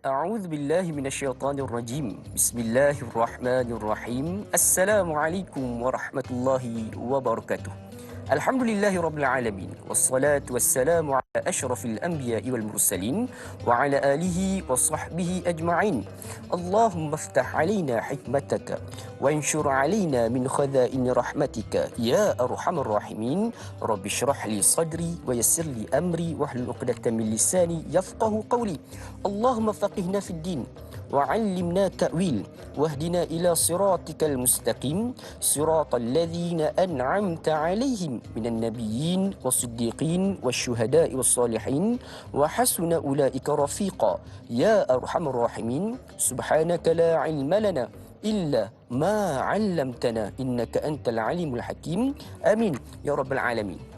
أعوذ بالله من الشيطان الرجيم بسم الله الرحمن الرحيم السلام عليكم ورحمة الله وبركاته الحمد لله رب العالمين والصلاة والسلام على أشرف الأنبياء والمرسلين وعلى آله وصحبه أجمعين اللهم افتح علينا حكمتك وانشر علينا من خزائن رحمتك يا أرحم الراحمين رب اشرح لي صدري ويسر لي أمري واحلل عقدة من لساني يفقه قولي اللهم فقهنا في الدين وعلمنا تأويل واهدنا إلى صراطك المستقيم صراط الذين أنعمت عليهم من النبيين والصديقين والشهداء والصالحين وحسن أولئك رفيقا يا أرحم الراحمين سبحانك لا علم لنا إلا ما علمتنا إنك أنت العليم الحكيم آمين يا رب العالمين.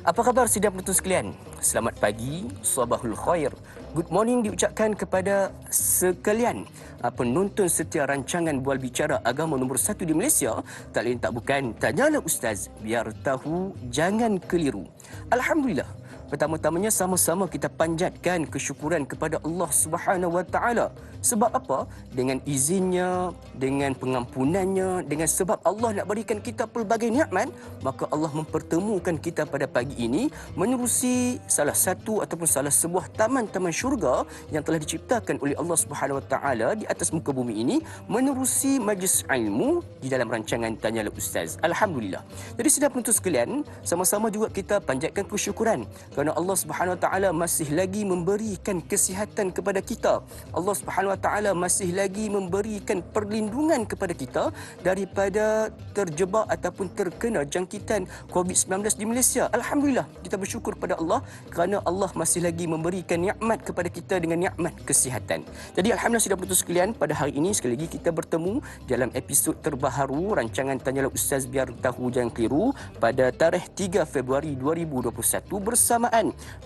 Apa khabar sidang penonton sekalian? Selamat pagi, sabahul khair. Good morning diucapkan kepada sekalian penonton setia rancangan Bual Bicara Agama nombor 1 di Malaysia. Tak lain tak bukan, tanyalah Ustaz, biar tahu jangan keliru. Alhamdulillah. Pertama-tamanya sama-sama kita panjatkan kesyukuran kepada Allah Subhanahu Wa Taala. Sebab apa? Dengan izinnya, dengan pengampunannya, dengan sebab Allah nak berikan kita pelbagai nikmat, maka Allah mempertemukan kita pada pagi ini menerusi salah satu ataupun salah sebuah taman-taman syurga yang telah diciptakan oleh Allah Subhanahu Wa Taala di atas muka bumi ini, menerusi majlis ilmu di dalam rancangan Tanyalah Ustaz. Alhamdulillah. Jadi sidang penonton sekalian, sama-sama juga kita panjatkan kesyukuran kerana Allah Subhanahu Wa Taala masih lagi memberikan kesihatan kepada kita. Allah Subhanahu Wa Taala masih lagi memberikan perlindungan kepada kita daripada terjebak ataupun terkena jangkitan COVID-19 di Malaysia. Alhamdulillah, kita bersyukur kepada Allah kerana Allah masih lagi memberikan nikmat kepada kita dengan nikmat kesihatan. Jadi alhamdulillah sudah penonton sekalian, pada hari ini sekali lagi kita bertemu dalam episod terbaharu rancangan Tanyalah Ustaz biar tahu jangan keliru pada tarikh 3 Februari 2021 bersama 21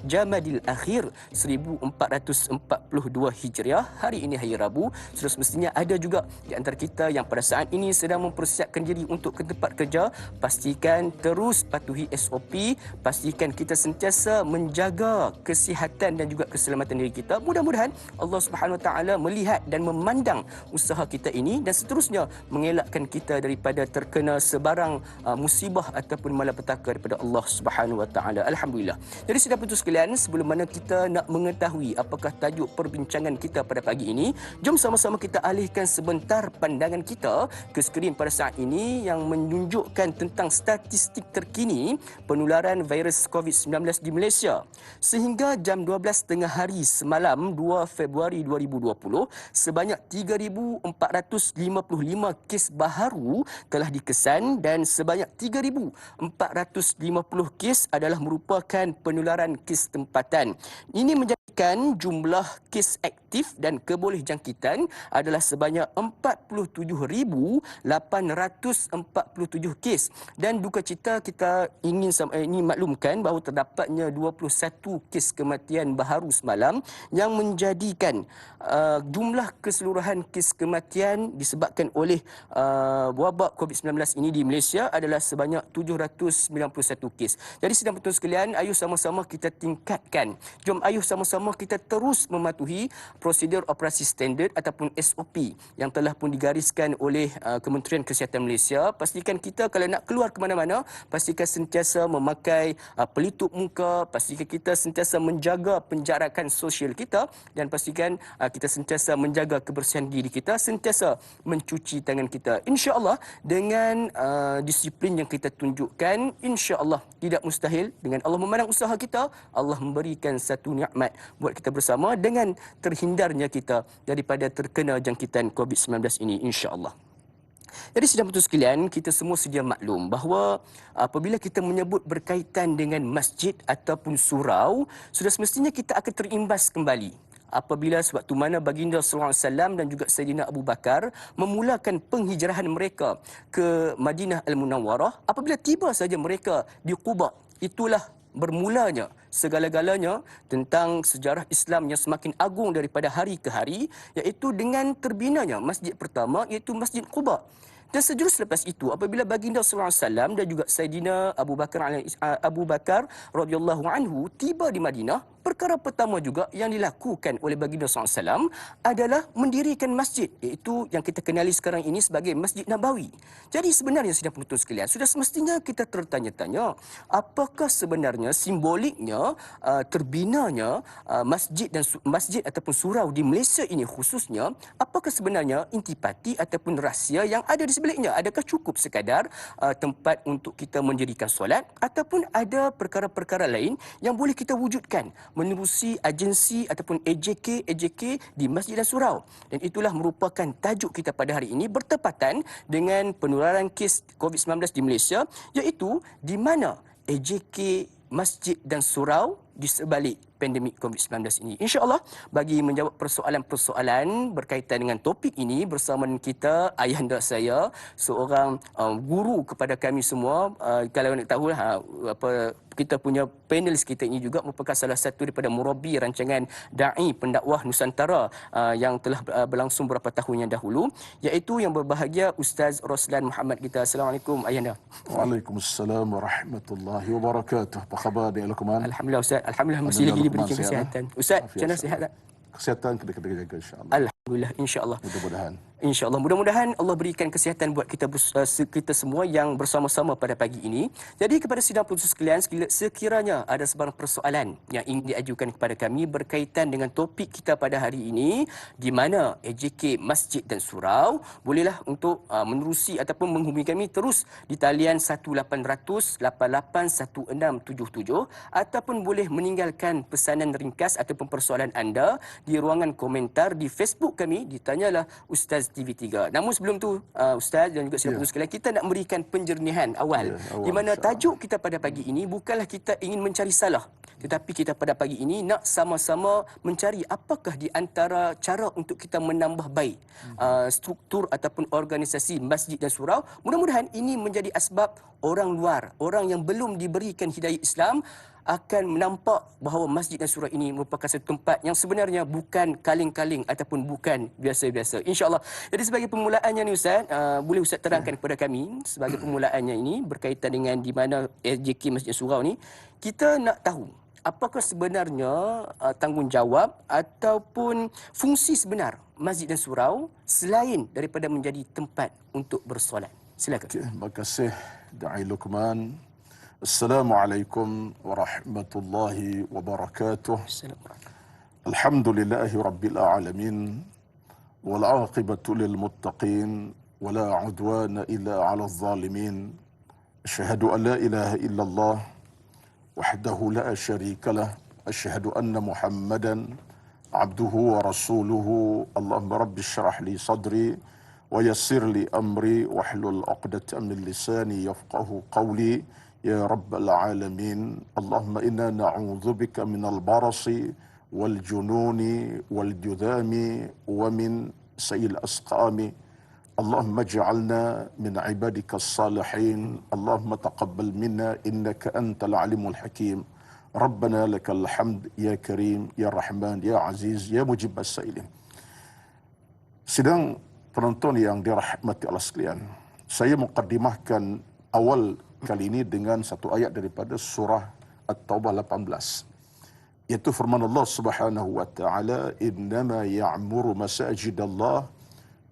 Jamadil Akhir 1442 Hijriah. Hari ini hari Rabu. Sudah semestinya ada juga di antara kita yang pada saat ini sedang mempersiapkan diri untuk ke tempat kerja. Pastikan terus patuhi SOP, pastikan kita sentiasa menjaga kesihatan dan juga keselamatan diri kita. Mudah-mudahan Allah Subhanahu Wa Taala melihat dan memandang usaha kita ini dan seterusnya mengelakkan kita daripada terkena sebarang musibah ataupun malapetaka daripada Allah Subhanahu Wa Taala. Alhamdulillah. Jadi sidang penonton sekalian, sebelum mana kita nak mengetahui apakah tajuk perbincangan kita pada pagi ini, jom sama-sama kita alihkan sebentar pandangan kita ke skrin pada saat ini yang menunjukkan tentang statistik terkini penularan virus COVID-19 di Malaysia. Sehingga jam 12 tengah hari semalam 2 Februari 2020, sebanyak 3,455 kes baharu telah dikesan dan sebanyak 3,450 kes adalah merupakan penularan kes tempatan. Ini menjadikan jumlah kes aktif dan keboleh jangkitan adalah sebanyak 47,847 kes. Dan duka cita kita ingin maklumkan bahawa terdapatnya 21 kes kematian baharu semalam yang menjadikan jumlah keseluruhan kes kematian disebabkan oleh wabak COVID-19 ini di Malaysia adalah sebanyak 791 kes. Jadi sidang penonton sekalian, ayuh sama-sama kita tingkatkan. Jom ayuh sama-sama kita terus mematuhi prosedur operasi standard ataupun SOP yang telah pun digariskan oleh Kementerian Kesihatan Malaysia. Pastikan kita kalau nak keluar ke mana-mana, pastikan sentiasa memakai pelitup muka, pastikan kita sentiasa menjaga penjarakan sosial kita dan pastikan kita sentiasa menjaga kebersihan diri kita, sentiasa mencuci tangan kita. InsyaAllah dengan disiplin yang kita tunjukkan, insya-Allah tidak mustahil dengan Allah memandang usaha kita, Allah memberikan satu nikmat buat kita bersama dengan terhindarnya kita daripada terkena jangkitan COVID-19 ini, insya-Allah. Jadi sidang penonton sekalian, kita semua sedia maklum bahawa apabila kita menyebut berkaitan dengan masjid ataupun surau, sudah semestinya kita akan terimbas kembali apabila sewaktu mana baginda sallallahu alaihi wasallam dan juga Sayyidina Abu Bakar memulakan penghijrahan mereka ke Madinah Al-Munawwarah. Apabila tiba saja mereka di Quba, itulah bermulanya segala-galanya tentang sejarah Islam yang semakin agung daripada hari ke hari, iaitu dengan terbinanya masjid pertama, iaitu Masjid Quba. Dan sejurus selepas itu, apabila baginda sallallahu alaihi wasallam dan juga Saidina Abu Bakar radhiyallahu anhu tiba di Madinah, perkara pertama juga yang dilakukan oleh baginda sallallahu alaihi wasallam adalah mendirikan masjid, iaitu yang kita kenali sekarang ini sebagai Masjid Nabawi. Jadi sebenarnya sidang penonton sekalian, sudah semestinya kita tertanya-tanya, apakah sebenarnya simboliknya terbinanya masjid ataupun surau di Malaysia ini khususnya, apakah sebenarnya intipati ataupun rahsia yang ada di sebeliknya? Adakah cukup sekadar tempat untuk kita mendirikan solat, ataupun ada perkara-perkara lain yang boleh kita wujudkan menerusi agensi ataupun AJK di masjid dan surau? Dan itulah merupakan tajuk kita pada hari ini, bertepatan dengan penularan kes COVID-19 di Malaysia, iaitu di mana AJK masjid dan surau di sebalik pandemik COVID-19 ini. InsyaAllah, bagi menjawab persoalan-persoalan berkaitan dengan topik ini, bersama kita ayahanda saya, seorang guru kepada kami semua. Kalau nak tahu kita punya panelis kita ini juga merupakan salah satu daripada murabbi rancangan Da'i Pendakwah Nusantara yang telah berlangsung beberapa tahun yang dahulu, iaitu yang berbahagia Ustaz Roslan Muhammad kita. Assalamualaikum ayahanda. Waalaikumsalam warahmatullahi wabarakatuh. Apa khabar dia Luqman? Alhamdulillah Ustaz. Alhamdulillah masih lagi diberikan kesihatan. Ustaz, macam mana sihat tak? Kesihatan kita jaga insya-Allah. Alhamdulillah, insya-Allah. Mudah-mudahan. InsyaAllah. Mudah-mudahan Allah berikan kesihatan buat kita semua yang bersama-sama pada pagi ini. Jadi kepada sidang penonton sekalian, sekiranya ada sebarang persoalan yang ingin diajukan kepada kami berkaitan dengan topik kita pada hari ini, di mana AJK Masjid dan Surau, bolehlah untuk menerusi ataupun menghubungi kami terus di talian 1800881677, ataupun boleh meninggalkan pesanan ringkas ataupun persoalan anda di ruangan komentar di Facebook kami, ditanyalah Ustaz TV3. Namun sebelum tu Ustaz dan juga sidang penonton sekalian, kita nak memberikan penjernihan awal, di mana tajuk kita pada pagi ini bukanlah kita ingin mencari salah, tetapi kita pada pagi ini nak sama-sama mencari apakah di antara cara untuk kita menambah baik struktur ataupun organisasi masjid dan surau. Mudah-mudahan ini menjadi asbab orang luar, orang yang belum diberikan hidayah Islam, akan menampak bahawa masjid dan surau ini merupakan satu tempat yang sebenarnya bukan kaling-kaling ataupun bukan biasa-biasa. InsyaAllah. Jadi sebagai permulaannya ni Ustaz, boleh Ustaz terangkan kepada kami sebagai permulaannya ini berkaitan dengan di mana AJK Masjid Surau ni, kita nak tahu apakah sebenarnya tanggungjawab ataupun fungsi sebenar masjid dan surau selain daripada menjadi tempat untuk bersolat. Silakan. Terima kasih Da'i Luqman. Assalamualaikum warahmatullahi wabarakatuh. Alhamdulillahi rabbil alamin. Wal aqibatu lil muttaqin. Wala udwana illa ala zalimin. Asyhadu an la ilaha illallah wahdahu la syarika lah. Asyhadu anna Muhammadan abduhu wa rasuluhu. Allahumma rabbi syrah li sadri wa yassir li amri wahlul 'uqdatam min lisani yafqahu qawli. Ya Rabbal Alamin, Allahumma inna na'udzubika minal barasi wal jununi wal judami wa min sayil asqami. Allahumma ja'alna min ibadika as-salihin. Allahumma taqabbal minna innaka antal alimul hakim. Rabbana lakal hamd ya karim ya rahman ya aziz ya mujib as-sailin. Sidang penonton yang dirahmati Allah sekalian, saya muqaddimahkan awal kali ini dengan satu ayat daripada surah At-Taubah 18, iaitu firman Allah Subhanahu wa taala, innama ya'muru masajidallah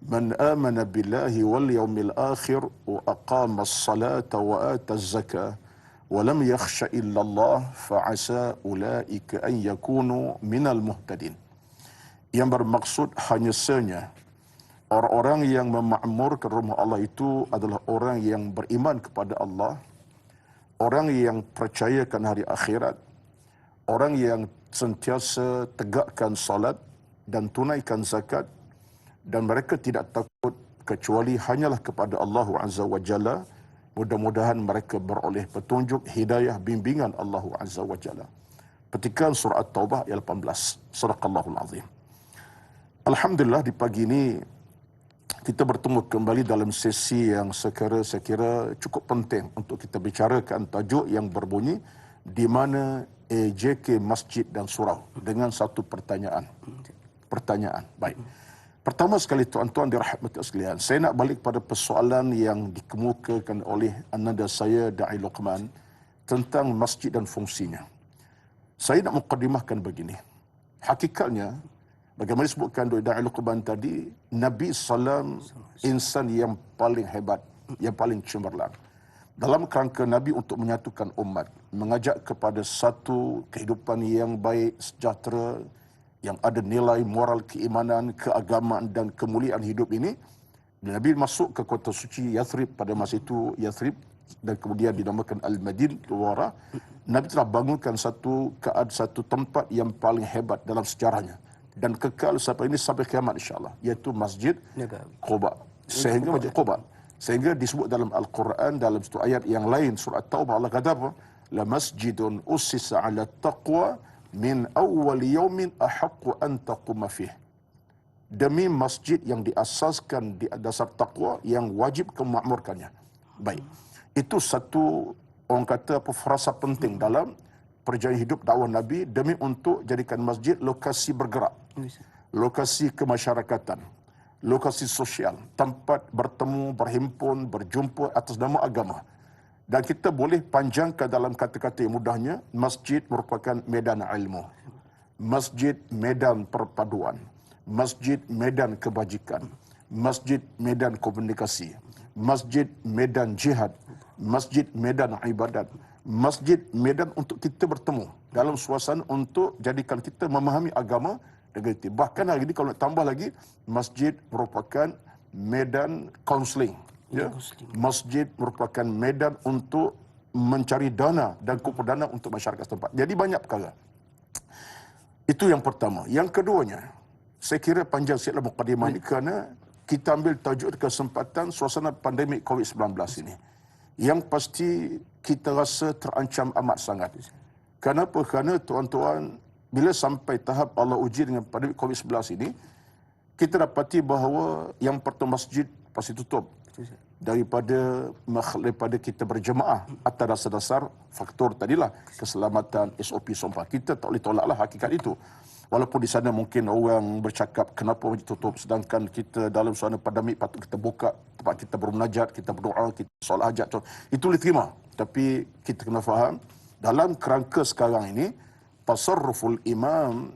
man amana billahi wal yawmil akhir wa aqama as-salata wa ata az-zakah wa lam yakhsha illa Allah fa asa ulaika an yakunu minal muhtadin. Yang bermaksud hanya saja orang-orang yang memakmurkan rumah Allah itu adalah orang yang beriman kepada Allah, orang yang percayakan hari akhirat, orang yang sentiasa tegakkan salat dan tunaikan zakat, dan mereka tidak takut kecuali hanyalah kepada Allah Azza wa Jalla. Mudah-mudahan mereka beroleh petunjuk, hidayah, bimbingan Allah Azza wa Jalla. Petikan surah At-Taubah ayat 18. Sadaqallahul Azim. Alhamdulillah, di pagi ini kita bertemu kembali dalam sesi yang saya kira cukup penting untuk kita bicarakan, tajuk yang berbunyi di mana AJK Masjid dan Surau, dengan satu pertanyaan. Baik. Pertama sekali tuan-tuan dirahmati sekalian, saya nak balik pada persoalan yang dikemukakan oleh ananda saya Da'i Luqman tentang masjid dan fungsinya. Saya nak mukadimahkan begini. Hakikatnya, bagaimana disebutkan oleh Da'i Luqman tadi, Nabi SAW insan yang paling hebat, yang paling cemerlang. Dalam kerangka Nabi untuk menyatukan umat, mengajak kepada satu kehidupan yang baik, sejahtera, yang ada nilai moral keimanan, keagamaan dan kemuliaan hidup ini. Nabi masuk ke kota suci Yathrib pada masa itu, Yathrib, dan kemudian dinamakan Al-Madin Luara. Nabi telah bangunkan satu tempat yang paling hebat dalam sejarahnya dan kekal sampai ini sampai kiamat insya-Allah, iaitu Masjid Quba. Sehingga Masjid Quba sehingga disebut dalam Al-Quran dalam satu ayat yang lain surah Taubah, Allah kata apa? La masjidun ussisa 'ala taqwa min awwal yaumin ahaqqu an taquma fih. Demi masjid yang diasaskan di dasar takwa yang wajib kemakmurkannya. Baik. Itu satu orang kata apa frasa penting dalam perjalanan hidup dakwah Nabi demi untuk jadikan masjid lokasi bergerak, lokasi kemasyarakatan, lokasi sosial, tempat bertemu, berhimpun, berjumpa atas nama agama. Dan kita boleh panjangkan dalam kata-kata yang mudahnya, masjid merupakan medan ilmu. Masjid medan perpaduan. Masjid medan kebajikan. Masjid medan komunikasi. Masjid medan jihad. Masjid medan ibadat. Masjid medan untuk kita bertemu dalam suasana untuk jadikan kita memahami agama dengan itu. Bahkan hari ini kalau nak tambah lagi, masjid merupakan medan kaunseling. Ya, masjid merupakan medan untuk mencari dana dan kumpul dana untuk masyarakat setempat. Jadi banyak perkara. Itu yang pertama. Yang keduanya, saya kira panjang sikitlah mukadimah ini kerana kita ambil tajuk kesempatan suasana pandemik COVID-19 ini. Yang pasti kita rasa terancam amat sangat. Kenapa? Kerana tuan-tuan, bila sampai tahap Allah uji dengan pandemik COVID-19 ini, kita dapati bahawa yang pertama masjid pasti tutup. Daripada kita berjemaah atas dasar-dasar faktor tadilah keselamatan, SOP sumpah. Kita tak boleh tolaklah hakikat itu. Walaupun di sana mungkin orang bercakap kenapa masjid tutup, sedangkan kita dalam suasana pandemik patut kita buka tempat kita bermunajat, kita berdoa, kita solat hajat. Itu boleh terima. Tapi kita kena faham dalam kerangka sekarang ini, tasarruful imam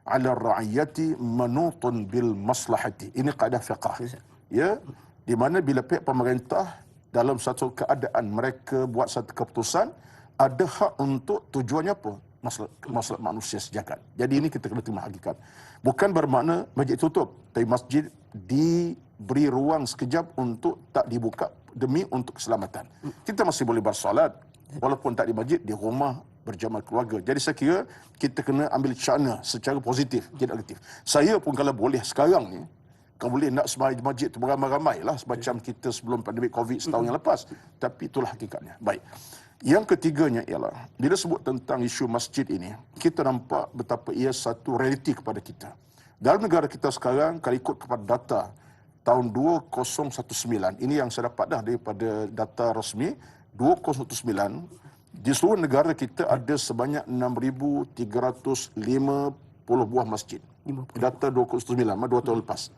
ala ra'iyati manutun bil maslahati. Ini kaedah fiqah. Ya, di mana bila pihak pemerintah dalam satu keadaan mereka buat satu keputusan, ada hak untuk tujuannya apa? Masalah manusia sejagat. Jadi ini kita kena terima hakikat. Bukan bermakna masjid tutup, tapi masjid diberi ruang sekejap untuk tak dibuka demi untuk keselamatan. Kita masih boleh bersolat walaupun tak di masjid, di rumah berjamaah keluarga. Jadi saya kira kita kena ambil cara secara positif, tidak negatif. Saya pun kalau boleh sekarang ni, kau boleh nak sembahyang di masjid tu beramai-ramai lah semacam kita sebelum pandemik COVID setahun yang lepas. Tapi itulah hakikatnya. Baik. Yang ketiganya ialah, bila sebut tentang isu masjid ini, kita nampak betapa ia satu realiti kepada kita. Dalam negara kita sekarang, kalau ikut kepada data tahun 2019, ini yang saya dapat dah daripada data rasmi, 2019, di seluruh negara kita ada sebanyak 6,350 buah masjid. Data 2019, 2 tahun lepas.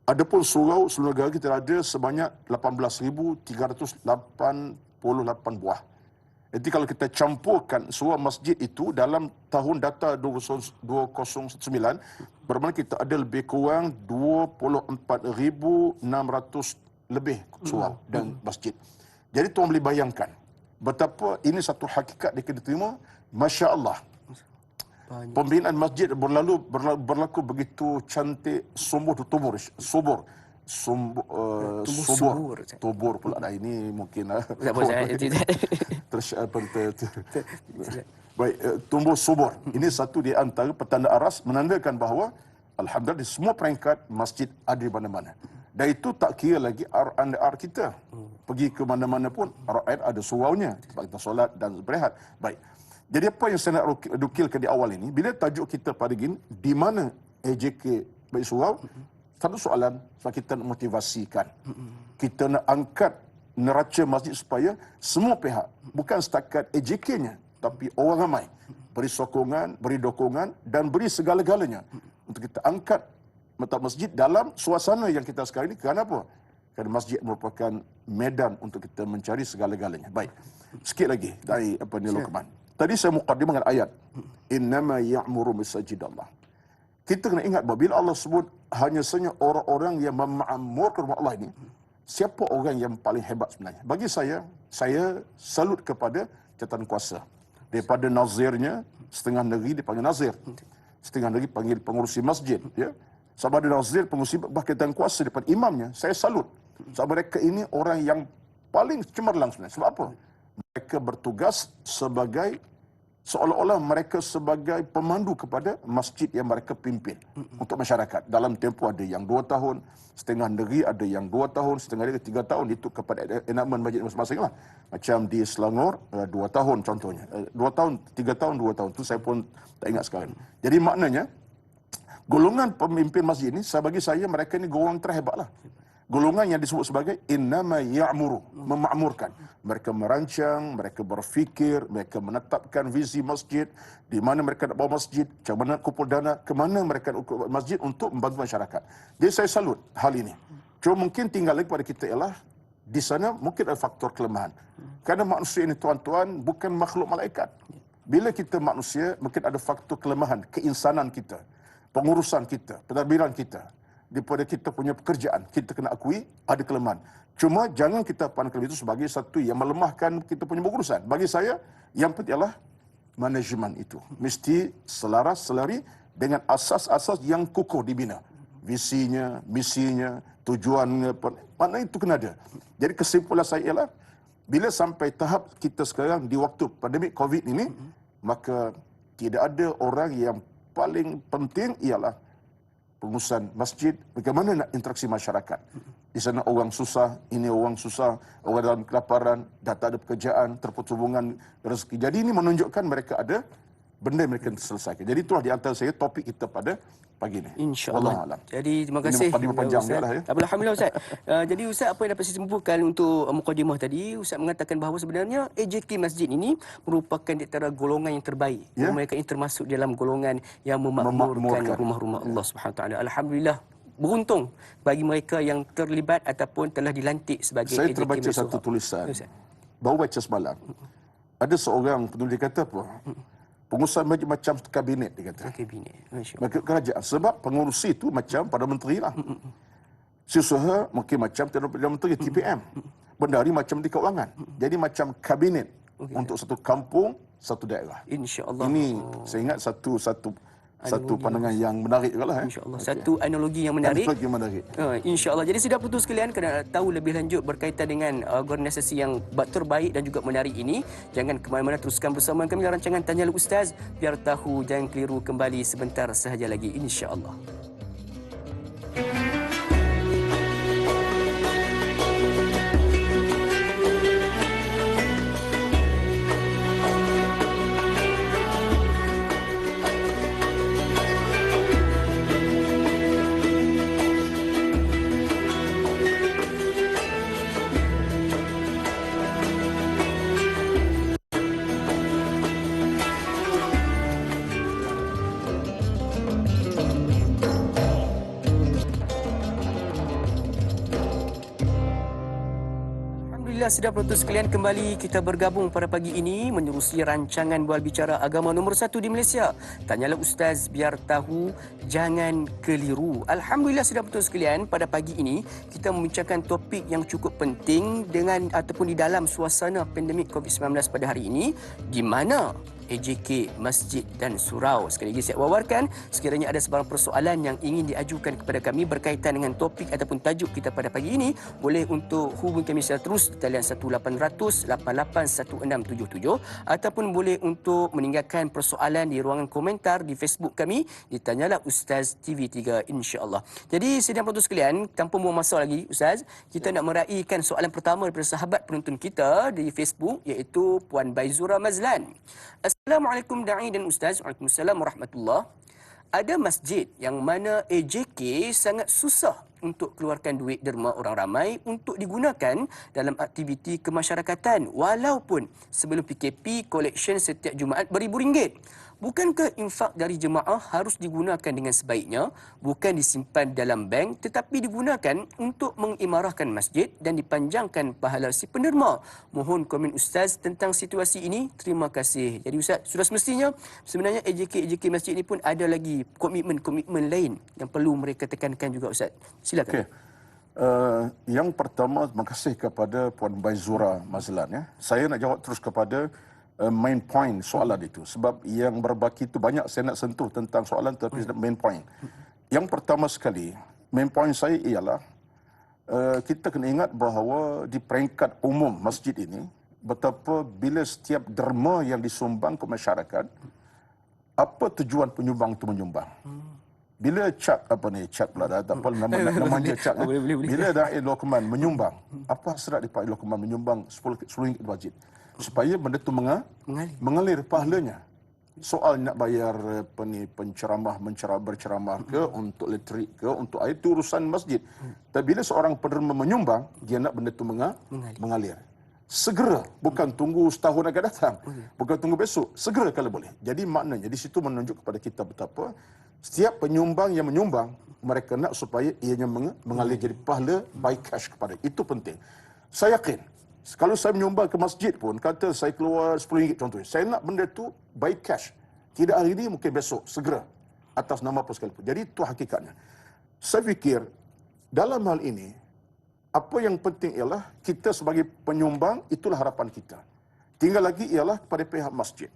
Adapun surau seluruh negara kita ada sebanyak 18,388 buah. Jadi kalau kita campurkan surau masjid itu dalam tahun data 2019, bermakna kita ada lebih kurang 24,600 lebih surau dan masjid. Jadi tuan boleh bayangkan betapa ini satu hakikat yang kita terima. Masya Allah. Pembinaan masjid berlaku begitu cantik, subur. Pula dah ini mungkin baik, tumbuh subur. Ini satu di antara petanda aras menandakan bahawa alhamdulillah di semua peringkat masjid ada di mana-mana. Dan itu tak kira lagi R&R kita. Pergi ke mana-mana pun R&R ada suraunya, tempat kita solat dan berehat. Baik. Jadi apa yang saya nak dukilkan di awal ini, bila tajuk kita pada gini, di mana AJK baik surau, satu soalan sebab kita nak motivasikan. Kita nak angkat neraca masjid supaya semua pihak, bukan setakat AJK-nya, tapi orang ramai, beri sokongan, beri dukungan dan beri segala-galanya untuk kita angkat menatap masjid dalam suasana yang kita sekarang ini. Kenapa? Kerana masjid merupakan medan untuk kita mencari segala-galanya. Baik. Sikit lagi dari apa ni Luqman. Tadi saya muqaddimah dengan ayat innama ya'muru masajidallah. Kita kena ingat bahawa bila Allah sebut hanya saja orang-orang yang memakmurkan rumah Allah ini, siapa orang yang paling hebat sebenarnya? Bagi saya salut kepada jawatan kuasa. Daripada nazirnya, setengah negeri dipanggil nazir. Setengah negeri panggil pengurusi masjid. Ya. Sama ada nazir, pengurusi, bahkan jawatan kuasa daripada imamnya. Saya salut. Sebab mereka ini orang yang paling cemerlang sebenarnya. Sebab apa? Mereka bertugas sebagai seolah-olah mereka sebagai pemandu kepada masjid yang mereka pimpin untuk masyarakat. Dalam tempoh ada yang 2 tahun, setengah negeri ada yang 2 tahun, setengah negeri 3 tahun. Itu kepada enakmen masjid masing-masing lah. Macam di Selangor 2 tahun contohnya. 2 tahun, 3 tahun, 2 tahun. Itu saya pun tak ingat sekarang. Jadi maknanya golongan pemimpin masjid ini, bagi saya mereka ini golongan terhebat lah. Golongan yang disebut sebagai innama ya'muru, memakmurkan. Mereka merancang, mereka berfikir, mereka menetapkan visi masjid, di mana mereka nak bawa masjid, macam mana nak kumpul dana, ke mana mereka nak kumpul masjid untuk membantu masyarakat. Jadi saya salut hal ini. Cuma mungkin tinggal lagi pada kita ialah, di sana mungkin ada faktor kelemahan. Kerana manusia ini tuan-tuan bukan makhluk malaikat. Bila kita manusia, mungkin ada faktor kelemahan, keinsanan kita, pengurusan kita, pentadbiran kita. Daripada kita punya pekerjaan, kita kena akui ada kelemahan. Cuma jangan kita pandang itu sebagai satu yang melemahkan kita punya pengurusan. Bagi saya, yang penting ialah manajemen itu. Mesti selaras, selari dengan asas-asas yang kukuh dibina. Visinya, misinya, tujuannya, mana itu kena ada. Jadi kesimpulan saya ialah, bila sampai tahap kita sekarang di waktu pandemik COVID ini, maka tidak ada orang yang paling penting ialah pengurusan masjid, bagaimana nak interaksi masyarakat. Di sana orang susah, ini orang susah, orang dalam kelaparan, dah tak ada pekerjaan, terputus hubungan rezeki. Jadi ini menunjukkan mereka ada benda yang mereka selesaikan. Jadi itulah di antara saya topik kita pada pagi ini. InsyaAllah. Jadi terima kasih. Ini panjang dia lah ya. Alhamdulillah Ustaz. Jadi Ustaz, apa yang dapat saya simpulkan untuk mukadimah tadi, Ustaz mengatakan bahawa sebenarnya AJK Masjid ini merupakan di antara golongan yang terbaik. Ya? Mereka ini termasuk dalam golongan yang memakmurkan rumah-rumah Allah Subhanahu Wa Taala. Alhamdulillah. Beruntung bagi mereka yang terlibat ataupun telah dilantik sebagai saya AJK terbaca Masjid. satu tulisan. Baru baca semalam. Ada seorang penulis kata apa? Pengurusan masjid macam kabinet, dia kata. Kabinet. Kerajaan. Sebab pengurusi itu macam Perdana Menteri lah. Sisuha mungkin macam Perdana Menteri, TPM. Bendahari macam di keuangan. Jadi macam kabinet untuk satu kampung, satu daerah. InsyaAllah. Ini saya ingat satu pandangan yang menarik juga lah. InsyaAllah. Satu analogi yang menarik. Analogi yang menarik. InsyaAllah. Jadi sudah putus sekalian, kena tahu lebih lanjut berkaitan dengan organisasi yang terbaik dan juga menarik ini. Jangan ke mana-mana, teruskan bersama kami dalam rancangan Tanyalah Ustaz. Biar tahu, jangan keliru, kembali sebentar sahaja lagi. InsyaAllah. Sudah penonton sekalian, kembali kita bergabung pada pagi ini menerusi rancangan Bual Bicara Agama nombor 1 di Malaysia. Tanyalah Ustaz, biar tahu, jangan keliru. Alhamdulillah sudah penonton sekalian, pada pagi ini kita membincangkan topik yang cukup penting dengan ataupun di dalam suasana pandemik COVID-19 pada hari ini, di mana AJK Masjid dan Surau. Sekali lagi saya wawarkan, sekiranya ada sebarang persoalan yang ingin diajukan kepada kami berkaitan dengan topik ataupun tajuk kita pada pagi ini, boleh untuk hubungi kami secara terus di talian 1800 881677 ataupun boleh untuk meninggalkan persoalan di ruangan komentar di Facebook kami di Tanyalah Ustaz TV3, insya-Allah. Jadi sidang penonton sekalian, tanpa buang masa lagi Ustaz, kita nak meraihkan soalan pertama daripada sahabat penonton kita di Facebook, iaitu Puan Baizura Mazlan. Assalamualaikum Da'i dan Ustaz. Waalaikumsalam warahmatullahi. Ada masjid yang mana AJK sangat susah untuk keluarkan duit derma orang ramai untuk digunakan dalam aktiviti kemasyarakatan, walaupun sebelum PKP collection setiap Jumaat beribu ringgit. Bukankah infak dari jemaah harus digunakan dengan sebaiknya, bukan disimpan dalam bank tetapi digunakan untuk mengimarahkan masjid dan dipanjangkan pahala si penderma? Mohon komen Ustaz tentang situasi ini. Terima kasih. Jadi Ustaz, sudah semestinya sebenarnya AJK masjid ini pun ada lagi komitmen lain yang perlu mereka tekankan juga Ustaz. Silakan. Okey. Yang pertama, terima kasih kepada Puan Baizura Mazlan. Ya. Saya nak jawab terus kepada main point soalan itu. Sebab yang berbaki itu banyak saya nak sentuh tentang soalan, tapi main point. Yang pertama sekali, main point saya ialah kita kena ingat bahawa di peringkat umum masjid ini, betapa bila setiap derma yang disumbang ke masyarakat, apa tujuan penyumbang itu menyumbang. Bila Cak pula dah tak apa nama dia Cak. Boleh. Bila Da'i Luqman menyumbang, apa hasrat di Pak Luqman menyumbang 10 ringgit wajib? Supaya benda itu mengalir pahalanya. Soal nak bayar penceramah berceramah ke, untuk elektrik ke, untuk air, itu urusan masjid. Tapi bila seorang penderma menyumbang, dia nak benda itu mengalir. Segera, bukan tunggu setahun akan datang, bukan tunggu besok, segera kalau boleh. Jadi maknanya di situ menunjuk kepada kita betapa setiap penyumbang yang menyumbang, mereka nak supaya ianya mengalir jadi pahala by cash kepada. Itu penting. Saya yakin, kalau saya menyumbang ke masjid pun, kata saya keluar RM10 contohnya, saya nak benda tu by cash. Tidak hari ini, mungkin besok, segera. Atas nama apa sekalipun. Jadi itu hakikatnya. Saya fikir, dalam hal ini, apa yang penting ialah kita sebagai penyumbang, itulah harapan kita. Tinggal lagi ialah kepada pihak masjid.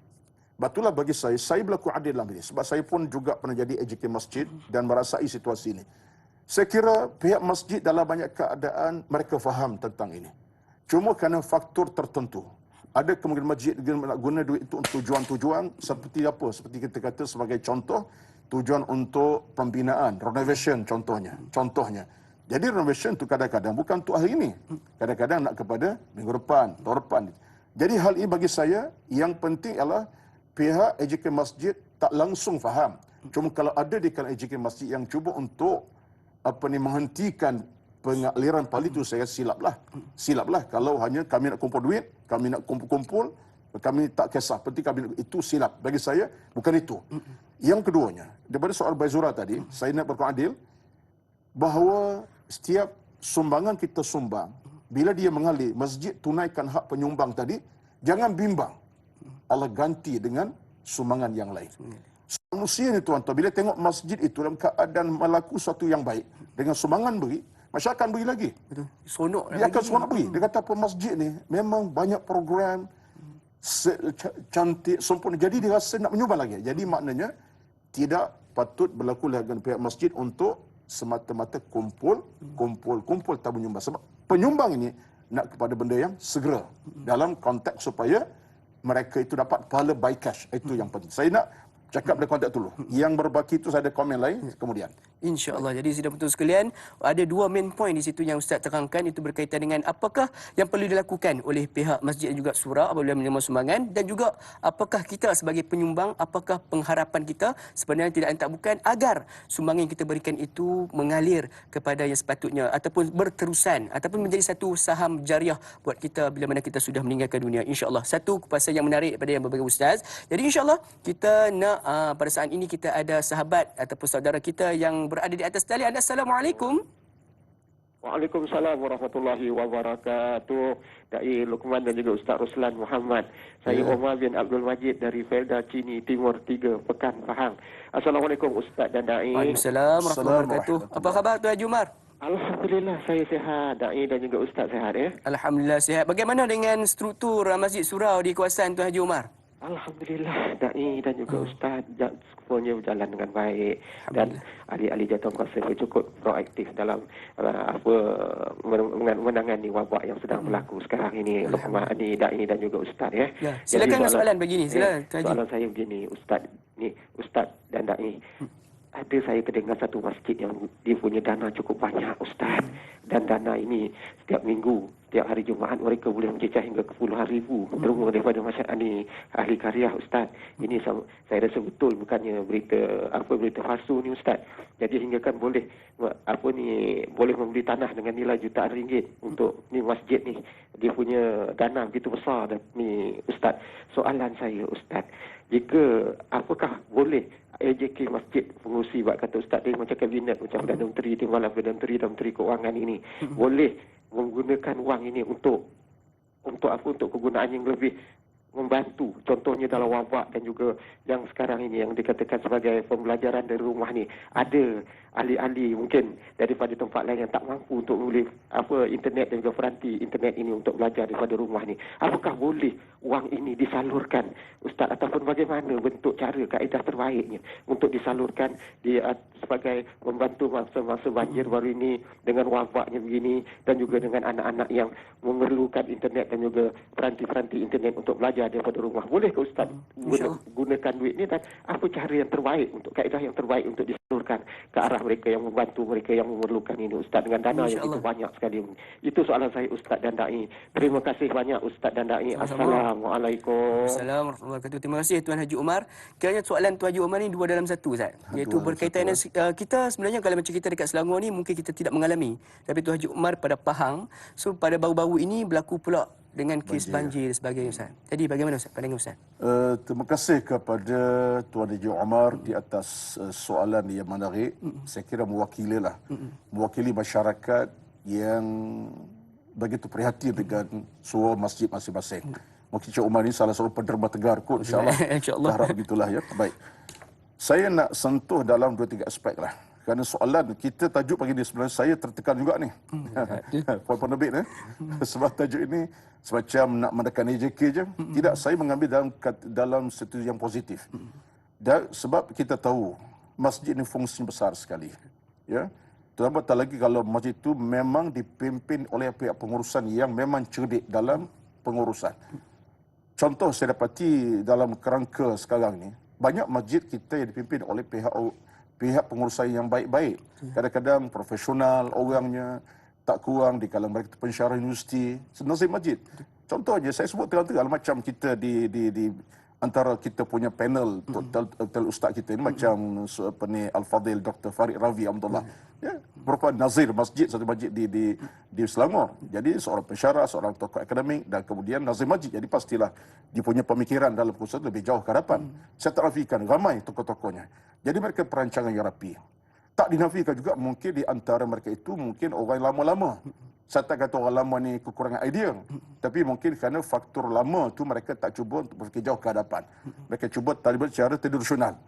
Betulah bagi saya berlaku adil dalam ini. Sebab saya pun juga pernah jadi AJK masjid dan merasai situasi ini. Saya kira pihak masjid dalam banyak keadaan mereka faham tentang ini. Cuma kerana faktor tertentu. Ada kemungkinan masjid nak guna duit itu untuk tujuan-tujuan seperti apa? Seperti kita kata sebagai contoh, tujuan untuk pembinaan, renovation contohnya. Jadi renovation itu kadang-kadang bukan untuk hari ini. Kadang-kadang nak kepada minggu depan, tahun depan. Jadi hal ini bagi saya, yang penting ialah pihak AJK masjid tak langsung faham. Cuma kalau ada di kalangan AJK masjid yang cuba untuk menghentikan pengaliran pahala itu, saya silaplah. Kalau hanya kami nak kumpul duit, kami nak kumpul, kami tak kisah. Penting kami itu silap. Bagi saya bukan itu. Yang keduanya, daripada soal Baizura tadi, saya nak berkata adil bahawa setiap sumbangan kita sumbang, bila dia mengalir, masjid tunaikan hak penyumbang tadi, jangan bimbang. Allah ganti dengan sumbangan yang lain. Manusia ni tuan-tuan, bila tengok masjid itu dalam keadaan melaku sesuatu yang baik, dengan sumbangan beri, masyarakat akan beri lagi. Betul. Seronok Dia akan seronok beri. Dia kata apa, masjid ni memang banyak program, cantik, sempurna. Jadi dia rasa nak menyumbang lagi. Jadi maknanya, tidak patut berlaku dengan pihak masjid untuk semata-mata kumpul tak menyumbang. Sebab penyumbang ini nak kepada benda yang segera. Dalam konteks supaya mereka itu dapat pahala by cash. Itu yang penting. Saya nak cakap dari konteks dulu. Yang berbaki itu saya ada komen lain kemudian. InsyaAllah. Jadi sidang penonton sekalian, ada dua main point di situ yang Ustaz terangkan. Itu berkaitan dengan apakah yang perlu dilakukan oleh pihak masjid dan juga surau apabila menerima sumbangan, dan juga apakah kita sebagai penyumbang, apakah pengharapan kita sebenarnya tidak tak bukan agar sumbangan yang kita berikan itu mengalir kepada yang sepatutnya, ataupun berterusan, ataupun menjadi satu saham jariah buat kita bila mana kita sudah meninggalkan dunia. InsyaAllah. Satu kupasan yang menarik daripada yang berbagai Ustaz. Jadi insyaAllah kita nak pada saat ini kita ada sahabat ataupun saudara kita yang berada di atas talian. Assalamualaikum. Waalaikumsalam warahmatullahi wabarakatuh. Da'i Luqman dan juga Ustaz Ruslan Muhammad. Saya Omar bin Abdul Majid dari Felda Cini Timur 3 Pekan Pahang. Assalamualaikum Ustaz dan Da'i. Waalaikumsalam warahmatullahi wabarakatuh. Apa khabar Tuan Haji Umar? Alhamdulillah saya sihat. Da'i dan juga Ustaz sihat ya. Alhamdulillah sihat. Bagaimana dengan struktur masjid surau di kawasan Tuan Haji Umar? Alhamdulillah Da'i dan juga Ustaz semuanya berjalan dengan baik, dan ahli-ahli jawatan kuasa cukup proaktif dalam menangani wabak yang sedang berlaku sekarang ini. Luqman ni Da'i dan juga Ustaz ya. Silakan soalan begini. Silakan. Soalan saya begini Ustaz dan Da'i. Ada saya kedengar satu masjid yang dia punya dana cukup banyak Ustaz, dan dana ini setiap minggu, setiap hari Jumaat mereka boleh mencecah hingga ke puluhan ribu derma daripada masyarakat ni, ahli karya Ustaz. Ini saya rasa betul, bukannya berita palsu ni Ustaz. Jadi hingga kan boleh boleh membeli tanah dengan nilai jutaan ringgit untuk ni masjid ni. Dia punya dana begitu besar ni Ustaz. Soalan saya Ustaz, jika apakah boleh AJK masjid pengurusi buat kata Ustaz dia macam kabinet macam Perdana Menteri Timbalan Perdana Menteri dan Menteri Keuangan ini boleh menggunakan wang ini untuk apa, untuk kegunaan yang lebih membantu, contohnya dalam wabak dan juga yang sekarang ini yang dikatakan sebagai pembelajaran dari rumah ni, ada ahli-ahli mungkin daripada tempat lain yang tak mampu untuk boleh internet dan juga peranti internet ini untuk belajar daripada rumah ni, apakah boleh wang ini disalurkan Ustaz, ataupun bagaimana bentuk cara kaedah terbaiknya untuk disalurkan sebagai membantu masa-masa banjir baru ini dengan wabaknya begini dan juga dengan anak-anak yang memerlukan internet dan juga peranti-peranti internet untuk belajar daripada rumah. Boleh ke Ustaz gunakan duit ni, dan apa cara yang terbaik untuk kaedah yang terbaik untuk disalurkan ke arah mereka yang membantu mereka yang memerlukan ini Ustaz dengan dana yang itu banyak sekali. Itu soalan saya Ustaz dan Dai. Terima kasih banyak Ustaz dan Dai. Assalamualaikum. Assalamualaikum warahmatullahi wabarakatuh. Terima kasih Tuan Haji Umar. Kiranya soalan Tuan Haji Umar ni dua dalam satu Ustaz. Iaitu berkaitan dengan kita sebenarnya kalau macam kita dekat Selangor ni mungkin kita tidak mengalami. Tapi Tuan Haji Umar pada Pahang. So pada baru-baru ini berlaku pula dengan kes banjir dan sebagainya Ustaz. Jadi bagaimana Ustaz pandangan Ustaz? Terima kasih kepada Tuan Haji Umar di atas soalan yang menarik. Saya kira mewakili masyarakat yang begitu prihatin dengan suara masjid masing-masing. Mungkin Cik Umar ini salah seorang penderma tegar kot, insyaAllah. InsyaAllah. Harap begitulah ya. Baik. Saya nak sentuh dalam 2-3 aspek lah. Kerana soalan kita tajuk pagi ni sebenarnya saya tertekan juga ni. Puan penerbit sebab tajuk ini semacam nak menekan AJK je. Tidak, saya mengambil dalam situasi yang positif. Dan sebab kita tahu masjid ini fungsi besar sekali. Ya. Terutama tak lagi kalau masjid itu memang dipimpin oleh pihak pengurusan yang memang cerdik dalam pengurusan. Contoh saya dapati dalam kerangka sekarang ni, banyak masjid kita yang dipimpin oleh pihak pengurusan yang baik-baik. Kadang-kadang profesional orangnya, tak kurang di kalangan mereka pensyarah universiti, nazim masjid. Contohnya saya sebut terang-terang macam kita di antara kita punya panel ustaz kita ini macam Al-Fadhil Dr. Farid Ravi Abdullah. Ya, merupakan nazir masjid, satu masjid di Selangor. Jadi seorang pensyarah, seorang tokoh akademik dan kemudian nazir masjid. Jadi pastilah dia punya pemikiran dalam proses lebih jauh ke hadapan. Saya tak nafikan ramai tokoh-tokohnya. Jadi mereka perancangan yang rapi. Tak dinafikan juga mungkin di antara mereka itu mungkin orang lama-lama. Saya tak kata orang lama ni kekurangan idea. Tapi mungkin kerana faktor lama tu mereka tak cuba untuk berfikir jauh ke hadapan. Mereka cuba taliban secara tradisional.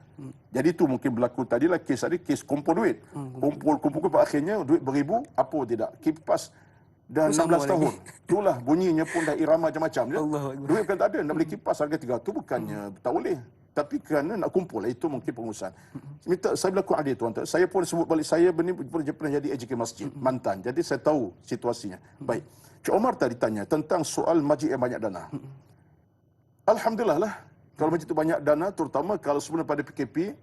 Jadi itu mungkin berlaku tadilah kes tadi, kes kumpul duit. Kumpul akhirnya duit beribu, apa tidak. Kipas dah 16 tahun. Itulah bunyinya pun dah irama macam-macam. Duit bukan tak ada, nak beli kipas harga 300 bukannya tak boleh. Tapi kerana nak kumpul, itu mungkin pengurusan. Saya berlaku adil tuan. Saya pun sebut balik, saya pernah jadi AJK masjid, mantan. Jadi saya tahu situasinya. Baik. Cik Omar tadi tanya tentang soal masjid yang banyak dana. Alhamdulillah lah. Kalau masjid itu banyak dana, terutama kalau sebelum pada PKP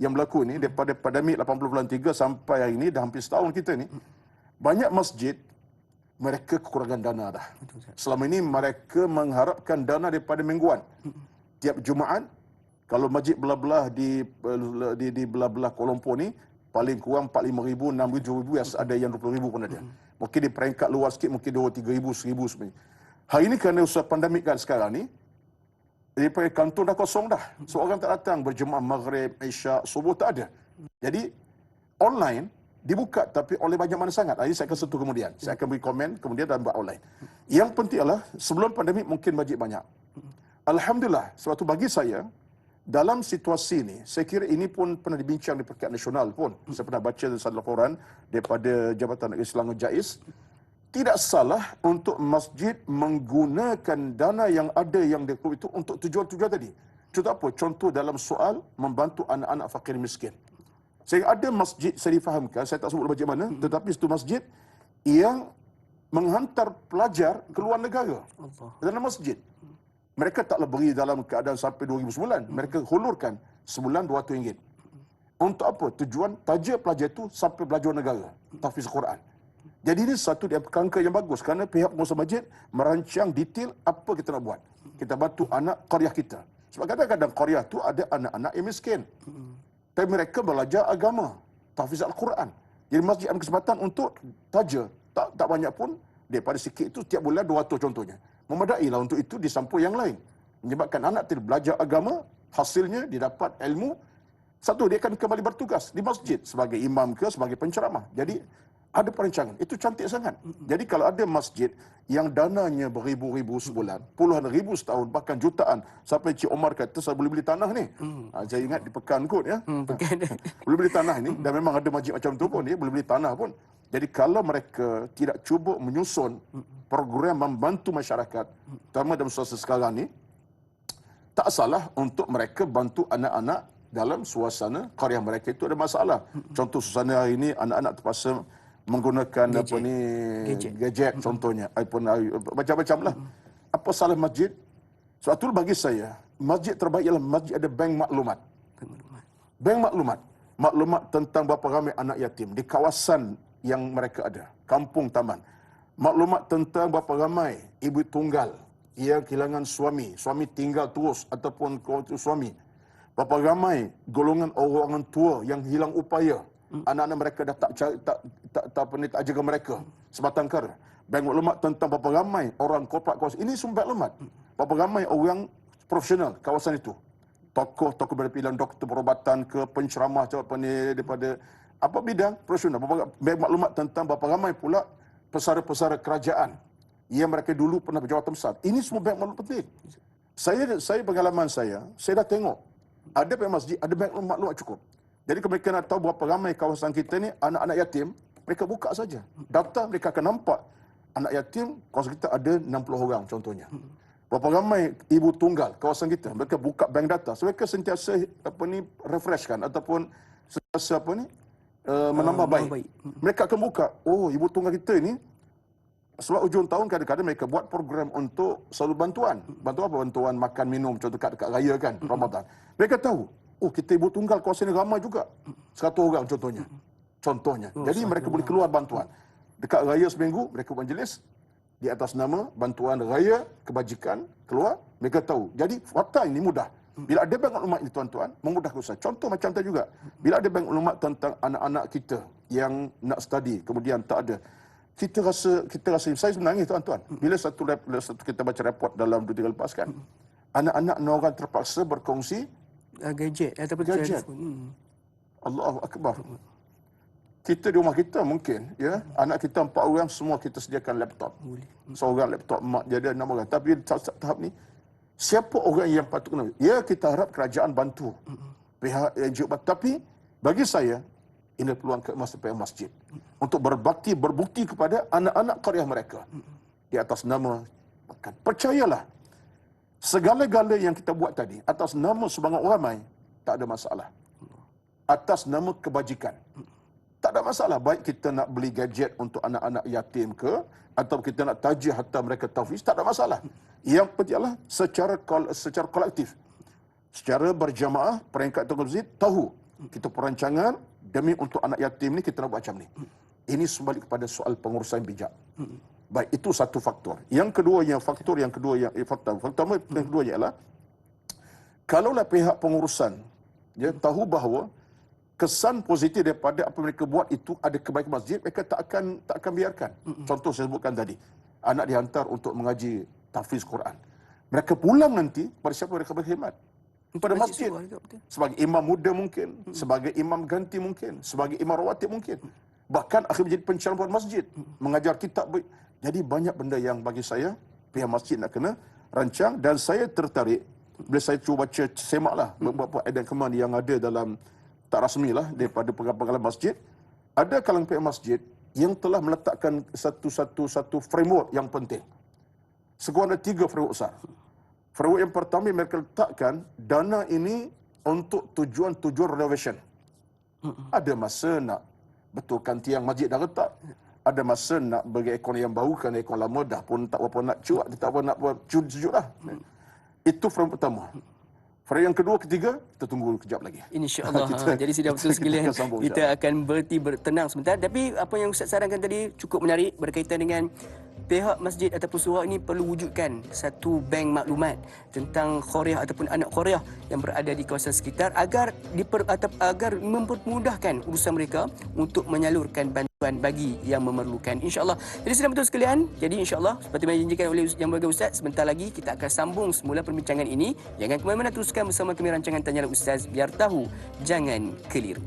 yang berlaku ni, daripada pandemik 80 bulan 3 sampai hari ini, dah hampir setahun kita ni, banyak masjid, mereka kekurangan dana dah. Selama ini mereka mengharapkan dana daripada mingguan. Tiap Jumaat, kalau masjid belah-belah di belah-belah Kuala Lumpur ni, paling kurang 4-5 ribu, 6 ribu, ada yang 20 ribu pun ada. Mungkin di peringkat luar sikit, mungkin 2-3 ribu, 1,000 sebenarnya. Hari ini kerana usaha pandemik kan sekarang ni, daripada kantor dah kosong dah. Seorang tak datang berjemaah maghrib, isyak, subuh tak ada. Jadi, online dibuka tapi oleh banyak mana sangat. Ini saya akan sentuh kemudian. Saya akan beri komen kemudian dan buat online. Yang penting adalah, sebelum pandemik mungkin masjid banyak. Alhamdulillah, sebab itu bagi saya, dalam situasi ini, saya kira ini pun pernah dibincang di peringkat nasional pun. Saya pernah baca satu laporan daripada Jabatan Negeri Selangor JAIS. Tidak salah untuk masjid menggunakan dana yang ada yang itu untuk tujuan-tujuan tadi. Contoh apa? Contoh dalam soal membantu anak-anak fakir miskin. Saya ada masjid, saya difahamkan, saya tak sebut masjid mana, tetapi itu masjid yang menghantar pelajar ke luar negara. Dalam masjid. Mereka taklah beri dalam keadaan sampai 2,000 sebulan. Mereka hulurkan sebulan RM200. Untuk apa? Tujuan taja pelajar itu sampai belajar negara. Tahfiz Quran. Jadi ini satu kerangka yang bagus. Kerana pihak pengusaha masjid merancang detail apa kita nak buat. Kita bantu anak qaryah kita. Sebab kadang-kadang qaryah itu ada anak-anak yang miskin. Tapi mereka belajar agama. Tahfiz Al-Quran. Jadi masjid ambil kesempatan untuk taja. Tak banyak pun. Daripada sikit itu tiap bulan 200 contohnya. Memadailah untuk itu disampul yang lain. Menyebabkan anak tidak belajar agama Hasilnya dia dapat ilmu. Satu, dia akan kembali bertugas di masjid sebagai imam ke sebagai penceramah. Jadi ada perancangan. Itu cantik sangat. Jadi kalau ada masjid yang dananya beribu-ribu sebulan, puluhan ribu setahun, bahkan jutaan. Sampai Cik Omar kata, saya boleh beli tanah ni. Saya ingat di Pekan kot ya. Pekan. Boleh beli tanah ni. Dan memang ada masjid macam tu pun, dia boleh beli tanah pun. Jadi kalau mereka tidak cuba menyusun program membantu masyarakat, terutama dalam suasana sekarang ni, tak salah untuk mereka bantu anak-anak dalam suasana qaryah mereka itu ada masalah. Contoh suasana hari ini anak-anak terpaksa menggunakan gadget contohnya, iPhone, macam-macam lah. Apa salah masjid? Sebab itu bagi saya, masjid terbaik ialah masjid ada bank maklumat. Bank maklumat. Maklumat tentang berapa ramai anak yatim di kawasan yang mereka ada, kampung taman. Maklumat tentang berapa ramai ibu tunggal yang kehilangan suami, suami tinggal terus ataupun suami. Berapa ramai golongan orang tua yang hilang upaya. Anak-anak mereka dah tak jaga mereka sebatang kara. Bank maklumat tentang berapa ramai orang korporat kawasan. Ini semua maklumat. Berapa ramai orang profesional kawasan itu. Tokoh-tokoh berpilihan doktor perubatan ke penceramah daripada apa bidang profesional. Bank maklumat tentang berapa ramai pula pesara-pesara kerajaan yang mereka dulu pernah berjawatan besar. Ini semua bank maklumat penting. Saya pengalaman saya dah tengok ada bank masjid, ada bank maklumat cukup. Jadi kalau mereka nak tahu berapa ramai kawasan kita ni anak-anak yatim, mereka buka saja. Data mereka akan nampak anak yatim kawasan kita ada 60 orang contohnya. Berapa ramai ibu tunggal kawasan kita, mereka buka bank data. So, mereka sentiasa refreshkan ataupun sentiasa menambah baik. Mereka akan buka, oh ibu tunggal kita ni sebab ujung tahun kadang-kadang mereka buat program untuk selalu bantuan. Bantuan apa? Bantuan makan minum contoh dekat raya kan, Ramadan. Mereka tahu, oh kita ibu tunggal kawasan ni ramai juga. 100 orang contohnya. Jadi mereka boleh keluar bantuan. Dekat raya seminggu mereka majlis di atas nama bantuan raya kebajikan keluar, mereka tahu. Jadi fakta ini mudah. Bila ada bank maklumat ini tuan-tuan, memudahkan usaha. Contoh macam tu juga. Bila ada bank maklumat tentang anak-anak kita yang nak study, kemudian tak ada. Kita rasa saya menangis tuan-tuan. Bila satu kita baca report dalam 2-3 lepas kan, anak-anak orang terpaksa berkongsi gadget ataupun telefon. Allahu Akbar. Kita di rumah kita mungkin ya, anak kita 4 orang semua kita sediakan laptop. Seorang laptop mak dia ada 6 orang. Tapi tahap ni siapa orang yang patut kena? Ya kita harap kerajaan bantu. Pihak NGO, tapi bagi saya ini peluang keemas pihak masjid untuk berbukti kepada anak-anak qaryah mereka di atas nama makan. Percayalah, segala-gala yang kita buat tadi atas nama semangat ramai tak ada masalah. Atas nama kebajikan tak ada masalah. Baik kita nak beli gadget untuk anak-anak yatim ke, atau kita nak tajih harta mereka tahfiz, tak ada masalah. Yang penting adalah secara kolektif, secara berjamaah, peringkat masjid tahu kita perancangan demi untuk anak yatim ni kita nak buat macam ni. Ini kembali kepada soal pengurusan bijak. Baik, itu satu faktor. Yang kedua faktor yang kedua ialah kalaulah pihak pengurusan dia tahu bahawa kesan positif daripada apa mereka buat itu ada kebaikan masjid, mereka tak akan biarkan. Contoh saya sebutkan tadi, anak dihantar untuk mengaji tahfiz Quran. Mereka pulang nanti pada siapa mereka berkhidmat? Pada masjid. Sebagai imam muda mungkin, sebagai imam ganti mungkin, sebagai imam rawatib mungkin. Bahkan akhir menjadi penceramah masjid, mengajar kitab. Jadi banyak benda yang bagi saya pihak masjid nak kena rancang, dan saya tertarik bila saya cuba baca semaklah beberapa edan yang ada dalam tak rasmi lah daripada pengalaman masjid. Ada kalangan pihak masjid yang telah meletakkan satu framework yang penting. Sekurang ada 3 framework besar. Framework yang pertama mereka letakkan dana ini untuk tujuan renovation. Ada masa nak betulkan tiang masjid dah retak. Ada masa nak bagi aircon yang baru kerana aircon lama dah pun tak apa nak cuak, tak apa nak buat sejuk lah. Itu framework pertama. Frame yang kedua, ketiga, kita tunggu kejap lagi. InsyaAllah. Jadi sudah betul sekalian. Kita akan bertenang sebentar. Tapi apa yang Ustaz sarankan tadi cukup menarik berkaitan dengan pihak masjid ataupun surau ini perlu wujudkan satu bank maklumat tentang qaryah ataupun anak qaryah yang berada di kawasan sekitar agar mempermudahkan urusan mereka untuk menyalurkan bantuan. bagi yang memerlukan, insya-Allah. Jadi sidang betul sekalian, jadi insya-Allah seperti yang dijanjikan oleh Yang Berbahagia Ustaz, sebentar lagi kita akan sambung semula perbincangan ini. Jangan ke mana-mana, teruskan bersama kami rancangan Tanyalah Ustaz, biar tahu jangan keliru.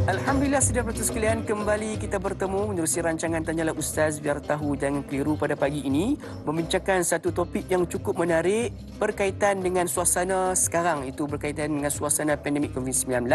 Alhamdulillah, saudara-saudara sekalian, kembali kita bertemu menerusi rancangan Tanyalah Ustaz, biar tahu jangan keliru. Pada pagi ini membincangkan satu topik yang cukup menarik berkaitan dengan suasana sekarang, itu berkaitan dengan suasana pandemik COVID-19,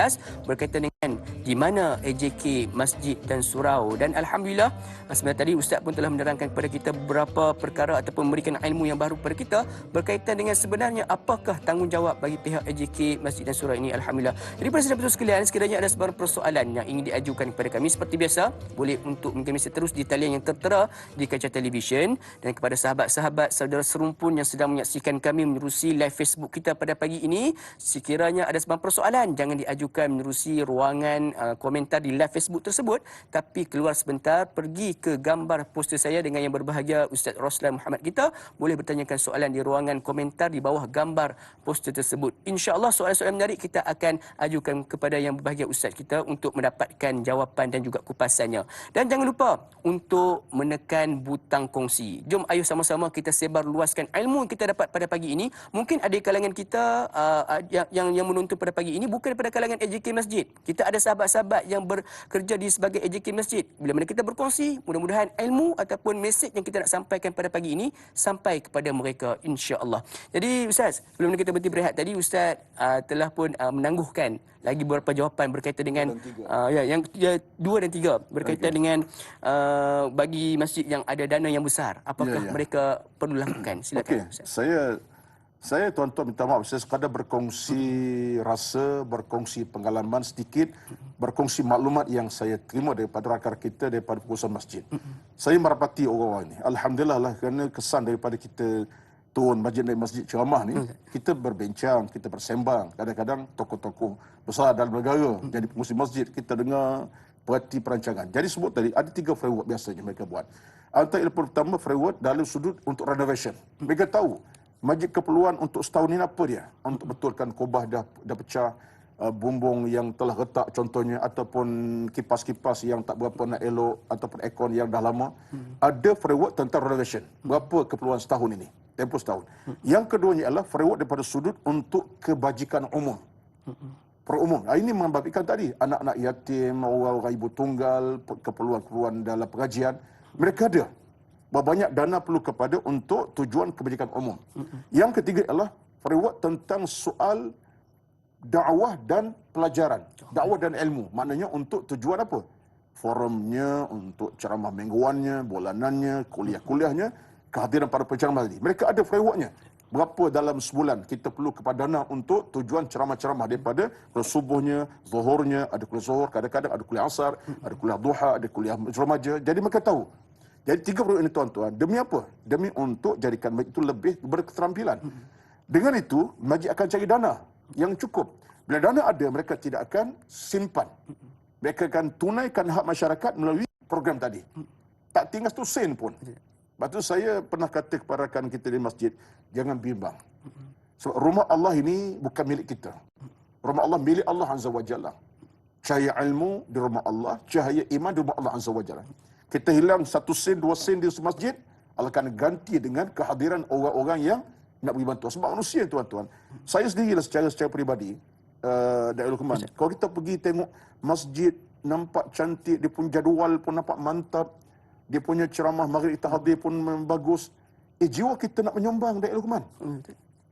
berkaitan dengan di mana AJK Masjid dan Surau. Dan alhamdulillah, sebenarnya tadi Ustaz pun telah menerangkan kepada kita beberapa perkara ataupun memberikan ilmu yang baru kepada kita berkaitan dengan sebenarnya apakah tanggungjawab bagi pihak AJK Masjid dan Surau ini. Alhamdulillah. Jadi para saudara-saudara sekalian, sekiranya ada sebarang persoalan yang ingin diajukan kepada kami, seperti biasa boleh untuk kami seterus di talian yang tertera di kaca televisyen. Dan kepada sahabat-sahabat, saudara serumpun yang sedang menyaksikan kami menerusi live Facebook kita pada pagi ini, sekiranya ada sebarang persoalan, jangan diajukan menerusi ruangan komentar di live Facebook tersebut, tapi keluar sebentar, pergi ke gambar poster saya dengan Yang Berbahagia Ustaz Roslan Muhammad kita, boleh bertanyakan soalan di ruangan komentar di bawah gambar poster tersebut. InsyaAllah soalan-soalan menarik kita akan ajukan kepada Yang Berbahagia Ustaz kita untuk mendapatkan jawapan dan juga kupasannya. Dan jangan lupa untuk menekan butang kongsi. Jom ayo sama-sama kita sebar luaskan ilmu yang kita dapat pada pagi ini. Mungkin ada kalangan kita yang menonton pada pagi ini bukan pada kalangan AJK Masjid. Kita ada sahabat-sahabat yang bekerja di sebagai AJK Masjid. Bila mana kita berkongsi, mudah-mudahan ilmu ataupun mesej yang kita nak sampaikan pada pagi ini sampai kepada mereka, insya-Allah. Jadi Ustaz, sebelum kita berhenti berehat tadi, Ustaz telah pun menangguhkan lagi beberapa jawapan berkaitan dengan yang 2 dan 3 berkaitan dengan bagi masjid yang ada dana yang besar, apakah mereka perlu lakukan. Silakan. Saya tuan-tuan minta maaf, saya sekadar berkongsi rasa, berkongsi pengalaman sedikit, berkongsi maklumat yang saya terima daripada rakan kita daripada pengurusan masjid. Saya merapati orang-orang ini. Alhamdulillah lah, kerana kesan daripada kita turun masjid ceramah ni, kita berbincang, kita bersembang. Kadang-kadang tokoh-tokoh besar dalam negara jadi pengurusi masjid, kita dengar perhati perancangan. Jadi sebut tadi ada 3 framework biasanya mereka buat. Antara yang pertama, framework dalam sudut untuk renovation. Mereka tahu masjid keperluan untuk setahun ini apa dia, untuk betulkan kubah dah pecah, bumbung yang telah retak contohnya, ataupun kipas-kipas yang tak berapa nak elok, ataupun aircon yang dah lama. Ada framework tentang renovation. Berapa keperluan setahun ini, tempoh setahun. Yang keduanya adalah framework daripada sudut untuk kebajikan umum. Perumum. Ini membabitkan tadi anak-anak yatim, orang-orang ibu tunggal, keperluan-keperluan dalam pengajian. Mereka ada banyak dana perlu kepada untuk tujuan kebajikan umum. Yang ketiga adalah framework tentang soal dakwah dan pelajaran, dakwah dan ilmu. Maknanya untuk tujuan apa? Forumnya, untuk ceramah mingguannya, bulanannya, kuliah-kuliahnya, kehadiran para penceramah tadi. Mereka ada frameworknya. Berapa dalam sebulan kita perlu kepada dana untuk tujuan ceramah-ceramah, daripada kuliah subuhnya, zuhurnya, ada kuliah zuhur, kadang-kadang ada kuliah asar, ada kuliah duha, ada kuliah remaja. Jadi mereka tahu. Jadi 3 framework ini tuan-tuan, demi apa? Demi untuk jadikan masjid itu lebih berketerampilan. Dengan itu, masjid akan cari dana yang cukup. Bila dana ada, mereka tidak akan simpan. Mereka akan tunaikan hak masyarakat melalui program tadi. Tak tinggal 1 sen pun. Sebab tu saya pernah kata kepada rakan kita di masjid, jangan bimbang. Sebab rumah Allah ini bukan milik kita. Rumah Allah milik Allah Azza wa Jalla. Cahaya ilmu di rumah Allah, cahaya iman di rumah Allah Azza wa Jalla. Kita hilang 1 sen, 2 sen di masjid, Allah akan ganti dengan kehadiran orang-orang yang nak beri bantuan. Sebab manusia tuan-tuan. Saya sendirilah secara peribadi, Daerah Lukman. Kalau kita pergi tengok masjid, nampak cantik, dia pun jadual pun nampak mantap, dia punya ceramah maghrib tahdir pun bagus. Jiwa kita nak menyumbang Daerah Lukman.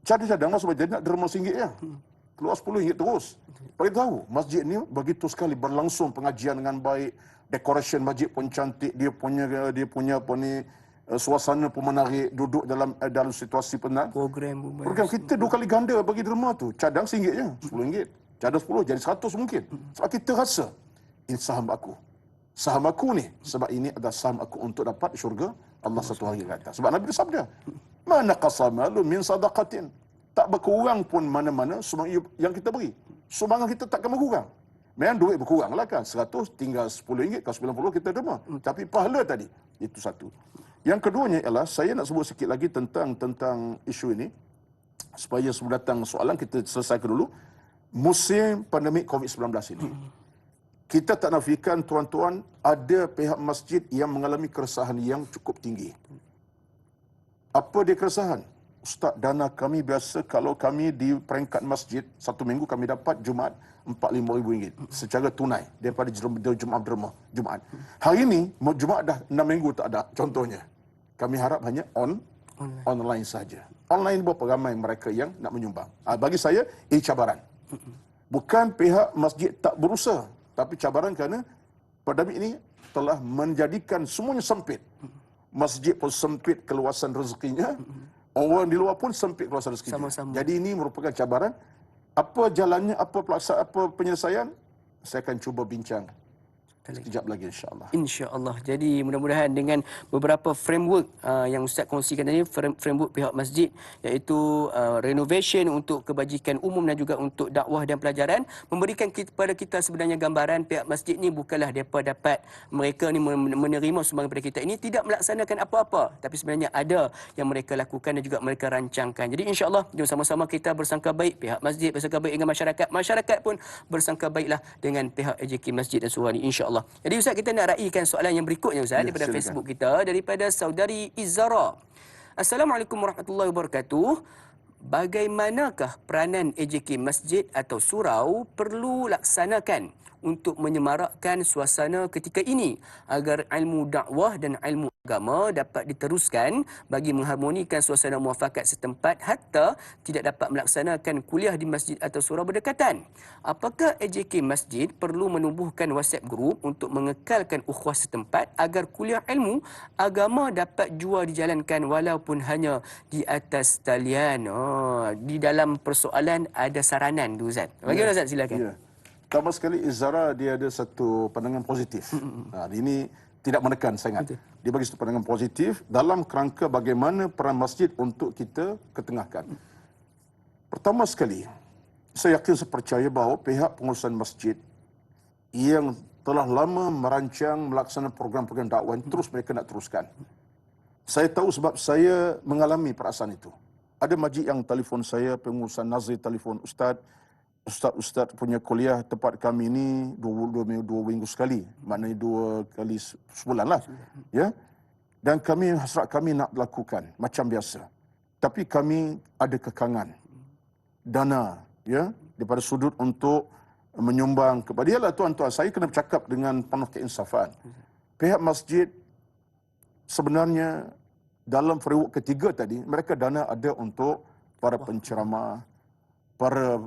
Cadang-cadang sebab dia nak derma RM1 ya. Keluar RM10 terus. Bagi tahu, masjid ni begitu sekali berlangsung pengajian dengan baik, decoration masjid pun cantik, dia punya apa ni, suasana pun menarik, duduk dalam situasi penat. Program pun Program kita 2 kali ganda bagi derma tu. Cadang RM1 je, RM10. Cadang 10 jadi 100 mungkin. Sebab kita rasa ini saham aku. Saham aku ni, sebab ini adalah saham aku untuk dapat syurga Allah satu hari kata. Sebab Nabi bersabda, "Mana qasamalu min sadaqatin." Tak berkurang pun mana-mana sumbangan yang kita beri. Sumbangan kita takkan berkurang. Memang duit berkurang lah kan. 100 tinggal RM10, kalau 90 kita derma. Tapi pahala tadi, itu satu. Yang keduanya ialah, saya nak sebut sikit lagi tentang isu ini. Supaya sebelum datang soalan, kita selesaikan dulu. Musim pandemik COVID-19 ini. Kita tak nafikan, tuan-tuan, ada pihak masjid yang mengalami keresahan yang cukup tinggi. Apa dia keresahan? Ustaz, dana kami biasa kalau kami di peringkat masjid, satu minggu kami dapat Jumaat RM4,000-5,000 secara tunai daripada Jumaat. Hari ini, Jumaat dah 6 minggu tak ada, contohnya. Kami harap hanya online saja. Online berapa ramai mereka yang nak menyumbang. Bagi saya, ini cabaran. Bukan pihak masjid tak berusaha, tapi cabaran kerana pandemik ini telah menjadikan semuanya sempit. Masjid pun sempit keluasan rezekinya, orang di luar pun sempit keluasan rezekinya. Sama-sama. Jadi ini merupakan cabaran. Apa jalannya, apa pelaksanaan, apa penyelesaian, saya akan cuba bincang sekejap lagi insya-Allah. InsyaAllah. Jadi mudah-mudahan dengan beberapa framework yang Ustaz kongsikan tadi, framework pihak masjid, iaitu renovation untuk kebajikan umum dan juga untuk dakwah dan pelajaran, memberikan kepada kita sebenarnya gambaran pihak masjid ni bukanlah mereka dapat mereka ni menerima sumbangan daripada kita ini tidak melaksanakan apa-apa, tapi sebenarnya ada yang mereka lakukan dan juga mereka rancangkan. Jadi insya-Allah jom sama-sama kita bersangka baik, pihak masjid bersangka baik dengan masyarakat, masyarakat pun bersangka baiklah dengan pihak AJK Masjid dan Surah ni, insya-Allah. Jadi Ustaz, kita nak raikan soalan yang berikutnya Ustaz, daripada silakan. Facebook kita, daripada saudari Izzara. Assalamualaikum warahmatullahi wabarakatuh. Bagaimanakah peranan AJK Masjid atau surau perlu laksanakan untuk menyemarakkan suasana ketika ini agar ilmu dakwah dan ilmu agama dapat diteruskan bagi mengharmonikan suasana muafakat setempat hatta tidak dapat melaksanakan kuliah di masjid atau surau berdekatan? Apakah AJK Masjid perlu menubuhkan WhatsApp group untuk mengekalkan ukhuwah setempat agar kuliah ilmu agama dapat jua dijalankan walaupun hanya di atas talian? Di dalam persoalan ada saranan tu Ustaz. Bagaimana Ustaz, silakan. Ya. Pertama sekali, Izzara dia ada satu pandangan positif. Ini tidak menekan sangat. Dia bagi satu pandangan positif dalam kerangka bagaimana peran masjid untuk kita ketengahkan. Pertama sekali, saya yakin, saya percaya bahawa pihak pengurusan masjid yang telah lama merancang melaksanakan program-program dakwah terus mereka nak teruskan. Saya tahu sebab saya mengalami perasaan itu. Ada majlis yang telefon saya, pengurusan Nazir telefon, Ustaz punya kuliah tempat kami ini dua minggu sekali. Maknanya 2 kali sebulan lah. Ya? Dan hasrat kami nak lakukan macam biasa. Tapi kami ada kekangan dana, ya, daripada sudut untuk menyumbang kepada dia lah tuan-tuan. Saya kena bercakap dengan penuh keinsafan. Pihak masjid sebenarnya dalam framework ketiga tadi, mereka dana ada untuk para penceramah, para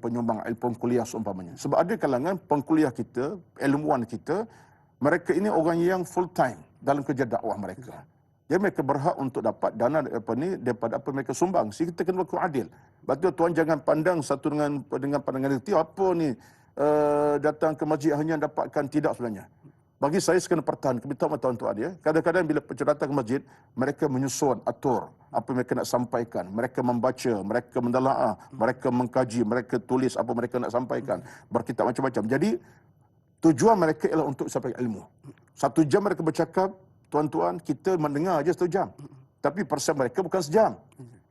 penyumbang ilmu kuliah seumpamanya. Sebab ada kalangan pengkuliah kita, ilmuwan kita, mereka ini orang yang full time dalam kerja dakwah mereka. Jadi mereka berhak untuk dapat dana daripada apa mereka sumbang. Sehingga kita kena berlaku adil. Betul, tuan jangan pandang satu dengan pandangan negatif. Apa ni datang ke masjid hanya dapatkan, tidak sebenarnya. Bagi saya sekena pertahan, kita tahu tuan-tuan dia. Kadang-kadang bila datang ke masjid, mereka menyusun, atur apa mereka nak sampaikan. Mereka membaca, mereka mendalaah, mereka mengkaji, mereka tulis apa mereka nak sampaikan. Berkitab macam-macam. Jadi, tujuan mereka ialah untuk sampaikan ilmu. 1 jam mereka bercakap, tuan-tuan, kita mendengar aja 1 jam. Tapi persiapan mereka bukan sejam.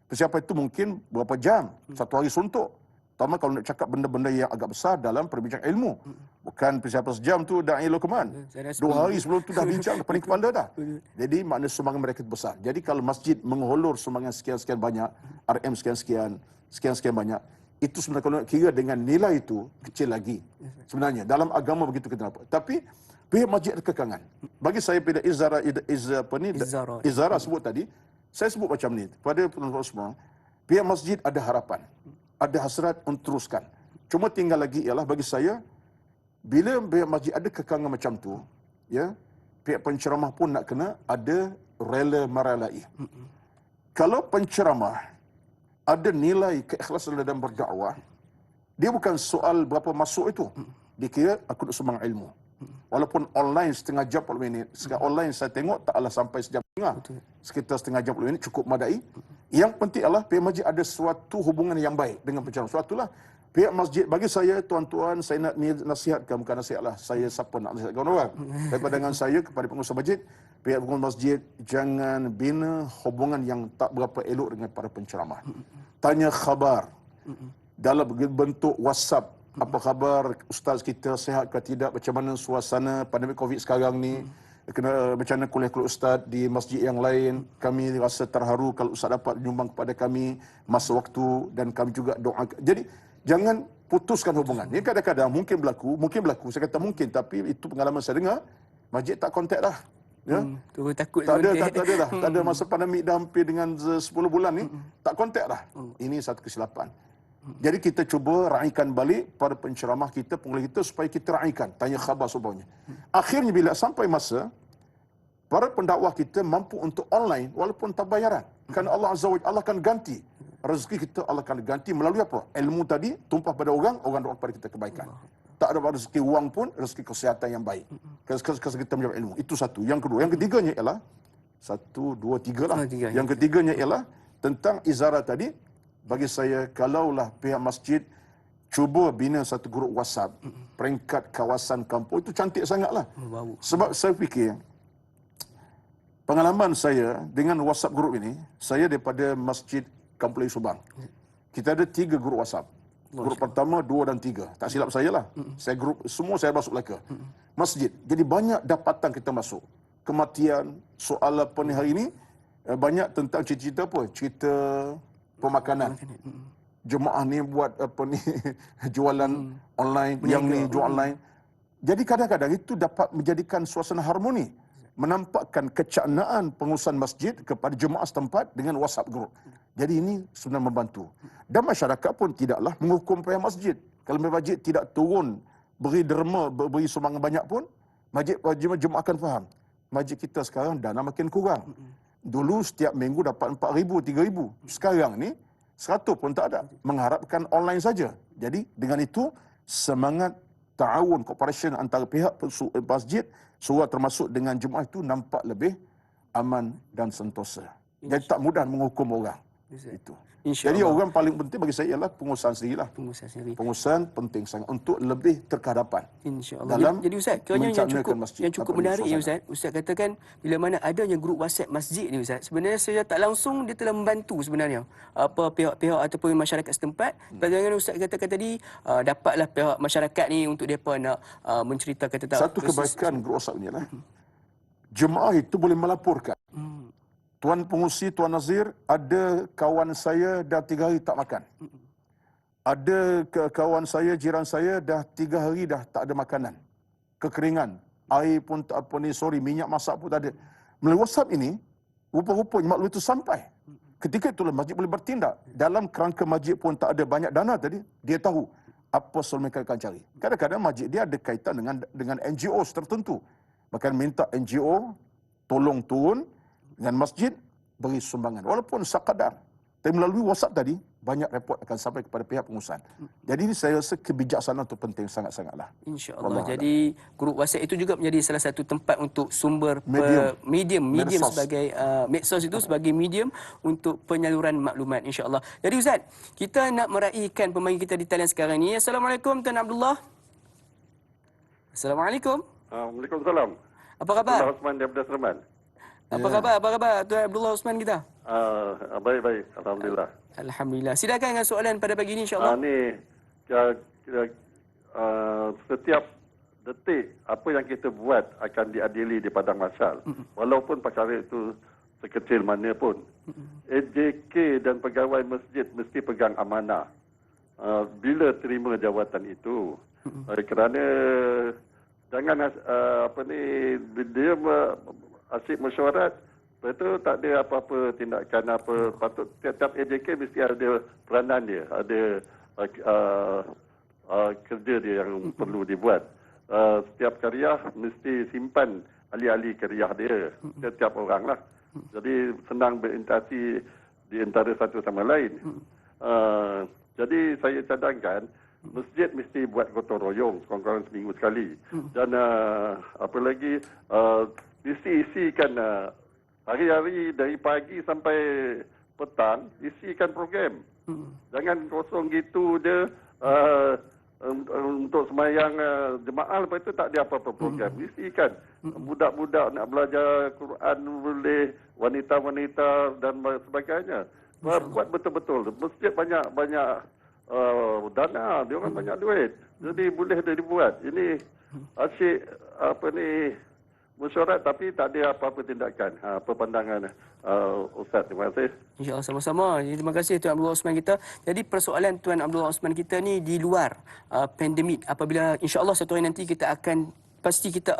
Persiapan itu mungkin berapa jam. 1 hari suntuk. Terutama kalau nak cakap benda-benda yang agak besar dalam perbincangan ilmu. Bukan persiapan sejam tu da'i Luqman. 2 hari sebelum tu dah bincang, dah pening kepala dah. Jadi makna sumbangan mereka besar. Jadi kalau masjid mengholor sumbangan sekian-sekian banyak, RM sekian-sekian banyak, itu sebenarnya kalau nak kira dengan nilai itu, kecil lagi. Sebenarnya, dalam agama begitu kita nampak. Tapi, pihak masjid ada kekangan. Bagi saya, bila Izzara sebut tadi, saya sebut macam ni. Pada penonton semua, pihak masjid ada harapan. Ada hasrat untuk teruskan. Cuma tinggal lagi ialah bagi saya, bila pihak masjid ada kekangan macam tu, ya, pihak penceramah pun nak kena ada rela merelai. Kalau penceramah ada nilai keikhlasan dalam berdakwah, dia bukan soal berapa masuk itu. Dia kira aku nak sumbang ilmu. Walaupun online setengah jam 40 minit. Sekarang online saya tengok taklah sampai sejam setengah. Sekitar setengah jam 40 minit cukup madai. Yang penting adalah pihak masjid ada suatu hubungan yang baik dengan penceramah. Suatulah pihak masjid, bagi saya tuan-tuan, saya nak nasihatkan, bukan nasihatlah. Saya siapa nak nasihatkan orang. Daripada dengan saya kepada pengusaha masjid, pihak pengusaha masjid jangan bina hubungan yang tak berapa elok dengan para penceramah. Tanya khabar dalam bentuk WhatsApp. Apa khabar ustaz kita, sihat ke tidak, macam mana suasana pandemik Covid sekarang ni, kena macam mana kuliah-kuliah ustaz di masjid yang lain. Kami rasa terharu kalau ustaz dapat menyumbang kepada kami masa waktu dan kami juga doa. Jadi jangan putuskan hubungan. Ini kadang-kadang mungkin berlaku. Saya kata mungkin, tapi itu pengalaman saya dengar, masjid tak kontak dah. Ya? Takut Tak ada dah. Tak ada masa pandemik dah hampir dengan 10 bulan ni, tak kontak dah. Ini satu kesilapan. Jadi kita cuba raikan balik para penceramah kita, pengulis kita supaya kita raikan, tanya khabar semuanya. Akhirnya bila sampai masa para pendakwah kita mampu untuk online walaupun tak bayaran. Kerana Allah Azza wa Jalla, Allah akan ganti rezeki kita, Allah akan ganti melalui apa? Ilmu tadi tumpah pada orang doa kepada kita kebaikan. Tak ada rezeki wang pun, rezeki kesihatan yang baik. Kerana kita menjawab ilmu. Itu satu. Yang kedua, yang ketiganya ialah 1, 2, 3 lah. Yang ketiganya ialah tentang izarah tadi. Bagi saya, kalaulah pihak masjid cuba bina satu grup WhatsApp, peringkat kawasan kampung, itu cantik sangatlah. Sebab saya fikir, pengalaman saya dengan WhatsApp grup ini, saya daripada Masjid Kampung Subang. Kita ada 3 grup WhatsApp. Grup pertama, 2 dan 3. Tak silap saya lah. Saya grup, semua saya masuk belaka. Masjid. Jadi banyak dapatan kita masuk. Kematian, soal apa ni hari ini, banyak tentang cerita apa? Cerita pemakanan. Jemaah ni buat apa ni, jualan online, yang ni jual online. Jadi kadang-kadang itu dapat menjadikan suasana harmoni. Menampakkan kecaknaan pengurusan masjid kepada jemaah setempat dengan WhatsApp group. Jadi ini sebenarnya membantu. Dan masyarakat pun tidaklah menghukum pihak masjid. Kalau masjid tidak turun beri derma, beri sumbangan banyak pun, jemaah akan faham. Masjid kita sekarang dana makin kurang. Dulu setiap minggu dapat 4,000, 3,000. Sekarang ni 100 pun tak ada. Mengharapkan online saja. Jadi dengan itu semangat ta'awun, cooperation antara pihak masjid, surah termasuk dengan jemaah itu nampak lebih aman dan sentosa. Jadi tak mudah menghukum orang. Itu. Jadi orang paling penting bagi saya ialah pengurusan sendirilah. Pengurusan penting sangat untuk lebih terkehadapan. InsyaAllah. Jadi Ustaz, kiranya yang cukup menarik ya Ustaz. Ustaz katakan bila mana adanya grup WhatsApp masjid ni Ustaz, sebenarnya secara tak langsung dia telah membantu sebenarnya apa pihak-pihak ataupun masyarakat setempat. Jangan Ustaz katakan tadi dapatlah pihak masyarakat ni untuk depa nak menceritakan tentang satu kebaikan grup WhatsApp ni lah. Jemaah itu boleh melaporkan. Tuan pengurusi, Tuan Nazir, ada kawan saya dah 3 hari tak makan. Ada kawan saya, jiran saya dah 3 hari dah tak ada makanan. Kekeringan. Air pun tak apa ni, minyak masak pun tak ada. Melalui WhatsApp ini, rupa-rupanya maklum itu sampai. Ketika itulah masjid boleh bertindak. Dalam kerangka masjid pun tak ada banyak dana tadi, dia tahu apa soal mereka akan cari. Kadang-kadang masjid dia ada kaitan dengan NGO tertentu. Bahkan minta NGO tolong turun dengan masjid beri sumbangan walaupun sekadar. Tapi melalui WhatsApp tadi banyak report akan sampai kepada pihak pengurusan. Jadi ini saya rasa kebijaksanaan itu penting sangat-sangatlah. InsyaAllah. Jadi grup WhatsApp itu juga menjadi salah satu tempat untuk sumber medium sebagai medsos itu sebagai medium untuk penyaluran maklumat insya-Allah. Jadi Ustaz, kita nak meraihkan pemain kita di talian sekarang ni. Assalamualaikum Tuan Abdullah. Assalamualaikum. Waalaikumsalam. Apa khabar? Abdullah Osman daripada Seremban. Apa khabar? Apa khabar Tuan Abdullah Osman kita? Baik-baik, alhamdulillah. Alhamdulillah. Silakan dengan soalan pada pagi ini insya-Allah. Setiap detik apa yang kita buat akan diadili di padang mahsyar. Walaupun perkara itu sekecil mana pun. AJK dan pegawai masjid mesti pegang amanah. Bila terima jawatan itu. Kerana jangan dia asyik mesyuarat, lepas tu tak ada apa-apa tindakan apa. Patut tiap-tiap AJK mesti ada peranan dia, ada kerja dia yang perlu dibuat. Setiap karya mesti simpan ahli-ahli karya dia, setiap orang lah. Jadi senang berinteraksi di antara satu sama lain. Jadi saya cadangkan masjid mesti buat gotong royong sekurang-kurang seminggu sekali. Dan apa lagi, isi-isikan hari-hari dari pagi sampai petang, isikan program. Jangan kosong gitu dia. Untuk semayang jemaah, lepas itu tak ada apa-apa program. Isikan. Budak-budak nak belajar Quran boleh, wanita-wanita dan sebagainya. Buat betul-betul. Masjid banyak dana, dia orang banyak duit. Jadi boleh dia dibuat. Ini asyik mesyuarat tapi tak ada apa-apa tindakan. Apa pandangan Ustaz? Terima kasih. InsyaAllah sama-sama. Jadi, terima kasih Tuan Abdullah Osman kita. Jadi persoalan Tuan Abdullah Osman kita ni di luar pandemik. Apabila insyaAllah satu hari nanti kita akan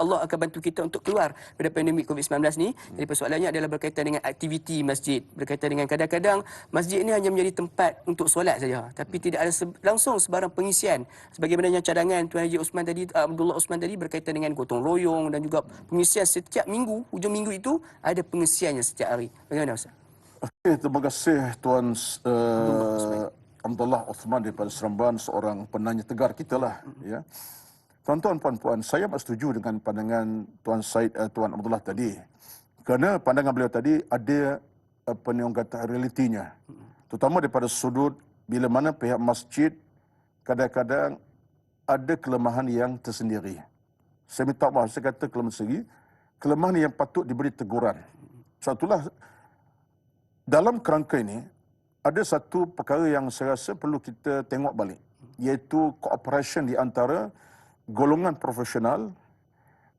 Allah akan bantu kita untuk keluar dari pandemik COVID-19 ni. Jadi persoalannya adalah berkaitan dengan aktiviti masjid. Berkaitan dengan kadang-kadang masjid ini hanya menjadi tempat untuk solat saja. Tapi tidak ada langsung sebarang pengisian. Sebagaimana yang cadangan Tuan Haji Osman tadi, Abdullah Osman tadi berkaitan dengan gotong royong dan juga pengisian setiap minggu, hujung minggu itu ada pengisiannya setiap hari. Bagaimana Ustaz? Okey, terima kasih Tuan Abdullah Osman daripada Seremban, seorang penanya tegar kita lah. Ya. Tuan-tuan, puan-puan, saya setuju dengan pandangan Tuan Abdullah tadi. Kerana pandangan beliau tadi ada kata realitinya. Terutama daripada sudut bila mana pihak masjid kadang-kadang ada kelemahan yang tersendiri. Saya minta maaf, saya kata kelemahan sendiri, kelemahan yang patut diberi teguran. Sebab itulah dalam kerangka ini ada satu perkara yang saya rasa perlu kita tengok balik, iaitu cooperation di antara golongan profesional,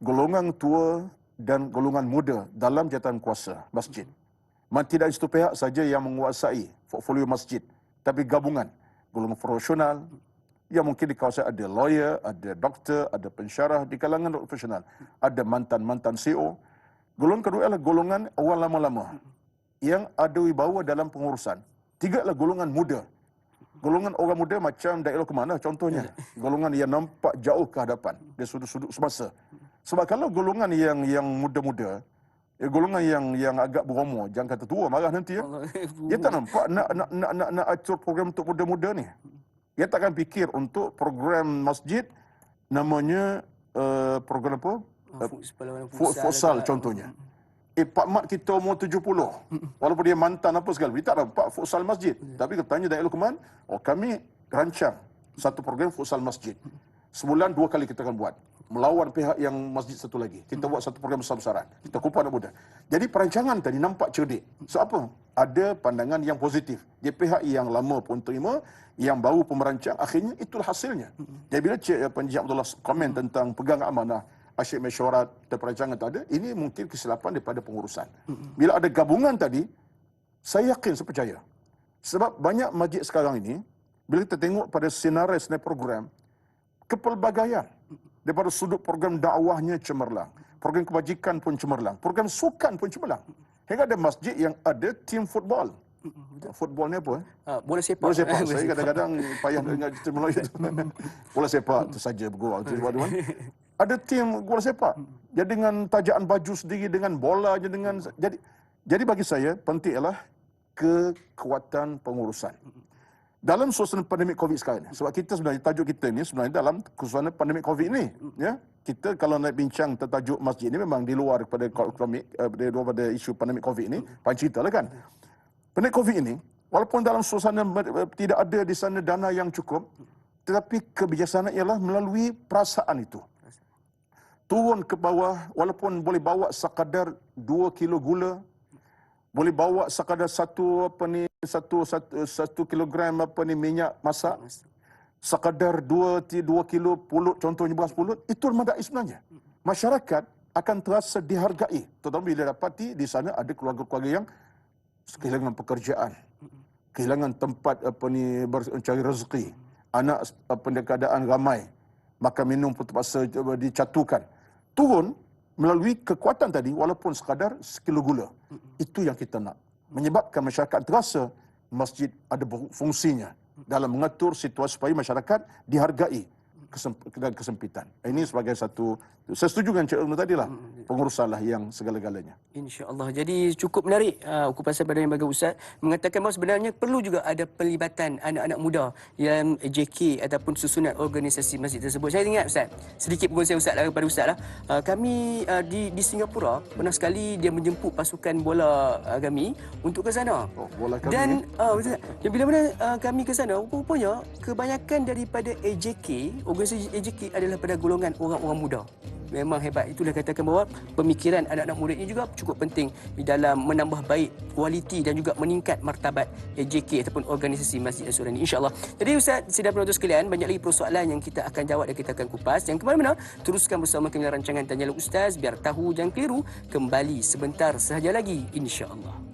golongan tua dan golongan muda dalam jawatan kuasa masjid. Tidak satu pihak saja yang menguasai portfolio masjid, tapi gabungan golongan profesional yang mungkin di kawasan ada lawyer, ada doktor, ada pensyarah di kalangan profesional, ada mantan-mantan CEO. Golongan kedua adalah golongan orang lama-lama yang ada wibawa dalam pengurusan. Tiga adalah golongan muda. Golongan orang muda macam daerah ke mana contohnya. Golongan yang nampak jauh ke hadapan dari sudut-sudut semasa. Sebab kalau golongan yang muda-muda, golongan yang agak berumur, jangan kata tua marah nanti ya. Dia tak nampak nak atur program untuk muda-muda ni. Dia takkan fikir untuk program masjid namanya program apa? Futsal contohnya. Pak Mat kita umur 70. Walaupun dia mantan apa segala, dia tak nampak futsal masjid. Tapi katanya Daerah Lukman, kami rancang satu program futsal masjid. Sebulan 2 kali kita akan buat. Melawan pihak yang masjid satu lagi. Kita buat satu program besar-besaran. Kita kumpul anak muda. Jadi perancangan tadi nampak cerdik. So apa? Ada pandangan yang positif. Dia pihak yang lama pun terima, yang baru pun merancang, akhirnya itulah hasilnya. Jadi bila Encik Abdullah komen tentang pegang amanah, asyik mesyuarat dan perancangan tak ada, ini mungkin kesilapan daripada pengurusan. Bila ada gabungan tadi, saya yakin, saya percaya. Sebab banyak masjid sekarang ini, bila kita tengok pada senarai program, kepelbagaian. Daripada sudut program dakwahnya cemerlang. Program kebajikan pun cemerlang. Program sukan pun cemerlang. Hingga ada masjid yang ada tim football. Football ni apa? Bola sepak. Bola sepak. Saya kadang-kadang payah dengar terminologi itu. Bola sepak itu saja bergurau. Ada tim bola sepak. Jadi dengan tajaan baju sendiri, dengan bola, jadi bagi saya penting ialah kekuatan pengurusan. Dalam suasana pandemik COVID sekarang ni, sebab kita sebenarnya tajuk kita ni sebenarnya dalam suasana pandemik COVID ni, ya. Kita kalau nak bincang tentang tajuk masjid ni memang di luar daripada daripada isu pandemik COVID ni, panjang cerita lah kan. Pandemik COVID ini, walaupun dalam suasana tidak ada di sana dana yang cukup, tetapi kebijaksanaan ialah melalui perasaan itu. Turun ke bawah, walaupun boleh bawa sekadar 2 kilo gula, boleh bawa sekadar satu kilogram minyak masak, sekadar 2 kilo pulut, contohnya beras pulut, itu madai sebenarnya. Masyarakat akan terasa dihargai, terutama bila dapati di sana ada keluarga-keluarga yang kehilangan pekerjaan, kehilangan tempat mencari rezeki, anak keadaan ramai, makan minum pun terpaksa dicatukan. Turun melalui kekuatan tadi, walaupun sekadar sekilo gula. Itu yang kita nak. Menyebabkan masyarakat terasa masjid ada fungsinya dalam mengatur situasi supaya masyarakat dihargai. kesempitan. Ini sebagai satu, saya setuju dengan Cik Umar tadi lah, pengurusanlah yang segala-galanya. InsyaAllah. Jadi cukup menarik kupasan pada yang bagi Ustaz mengatakan bahawa sebenarnya perlu juga ada pelibatan anak-anak muda yang JK ataupun susunan organisasi masjid tersebut. Saya ingat Ustaz, sedikit perkongsian Ustaz lah kepada Ustaz lah. Kami di Singapura pernah sekali dia menjemput pasukan bola kami untuk ke sana. Oh, bola kami. Dan bila mana kami ke sana, rupanya kebanyakan daripada AJK, organisasi AJK adalah pada golongan orang-orang muda. Memang hebat. Itulah katakan bahawa pemikiran anak-anak muda ini juga cukup penting di dalam menambah baik kualiti dan juga meningkat martabat AJK ataupun organisasi Masjid Al-Surani, insya-Allah. Jadi Ustaz, sidang penonton sekalian, banyak lagi persoalan yang kita akan jawab dan kita akan kupas. Yang ke mana-mana, teruskan bersama kami dalam rancangan Tanyalah Ustaz, biar tahu jangan keliru, kembali sebentar sahaja lagi, insya-Allah.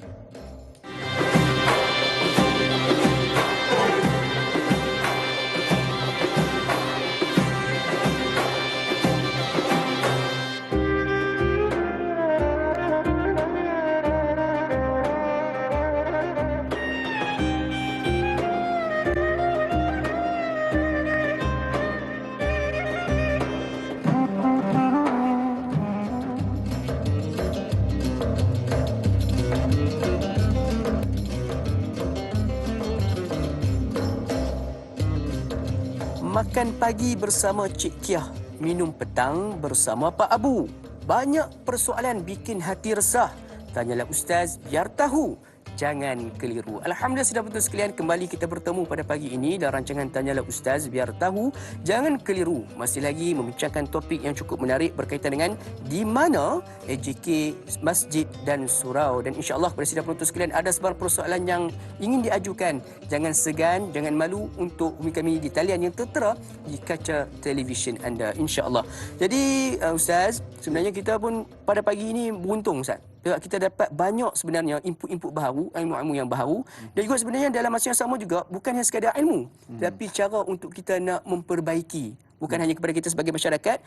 Makan pagi bersama Cik Kiah, minum petang bersama Pak Abu. Banyak persoalan bikin hati resah. Tanyalah Ustaz, biar tahu. Jangan keliru. Alhamdulillah, sudah betul sekalian, kembali kita bertemu pada pagi ini dalam rancangan Tanyalah Ustaz, biar tahu. Jangan keliru. Masih lagi membincangkan topik yang cukup menarik berkaitan dengan di mana AJK, masjid dan surau. Dan insya-Allah pada sidang penonton sekalian ada sebarang persoalan yang ingin diajukan. Jangan segan, jangan malu untuk hubungi kami di talian yang tertera di kaca televisyen anda, insya-Allah. Jadi Ustaz, sebenarnya kita pun pada pagi ini beruntung Ustaz. Kita dapat banyak sebenarnya input-input baru, ilmu-ilmu yang baru, dan juga sebenarnya dalam masa yang sama juga bukan hanya sekadar ilmu, tapi cara untuk kita nak memperbaiki, bukan hanya kepada kita sebagai masyarakat,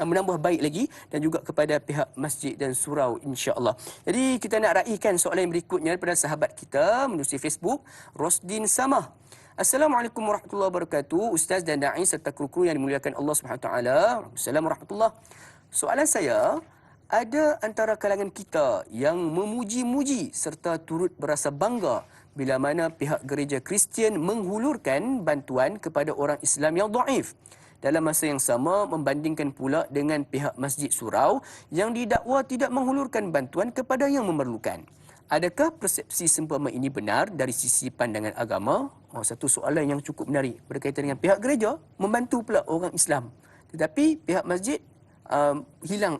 menambah baik lagi dan juga kepada pihak masjid dan surau, insya-Allah. Jadi kita nak raihkan soalan yang berikutnya daripada sahabat kita menerusi Facebook, Rosdin Samah. Assalamualaikum warahmatullahi wabarakatuh, Ustaz dan Da'i serta kru-kru yang dimuliakan Allah Subhanahu taala. Assalamualaikum warahmatullahi. Soalan saya, ada antara kalangan kita yang memuji-muji serta turut berasa bangga bila mana pihak gereja Kristian menghulurkan bantuan kepada orang Islam yang dhaif. Dalam masa yang sama membandingkan pula dengan pihak Masjid Surau yang didakwa tidak menghulurkan bantuan kepada yang memerlukan. Adakah persepsi seumpama ini benar dari sisi pandangan agama? Satu soalan yang cukup menarik berkaitan dengan pihak gereja membantu pula orang Islam. Tetapi pihak masjid hilang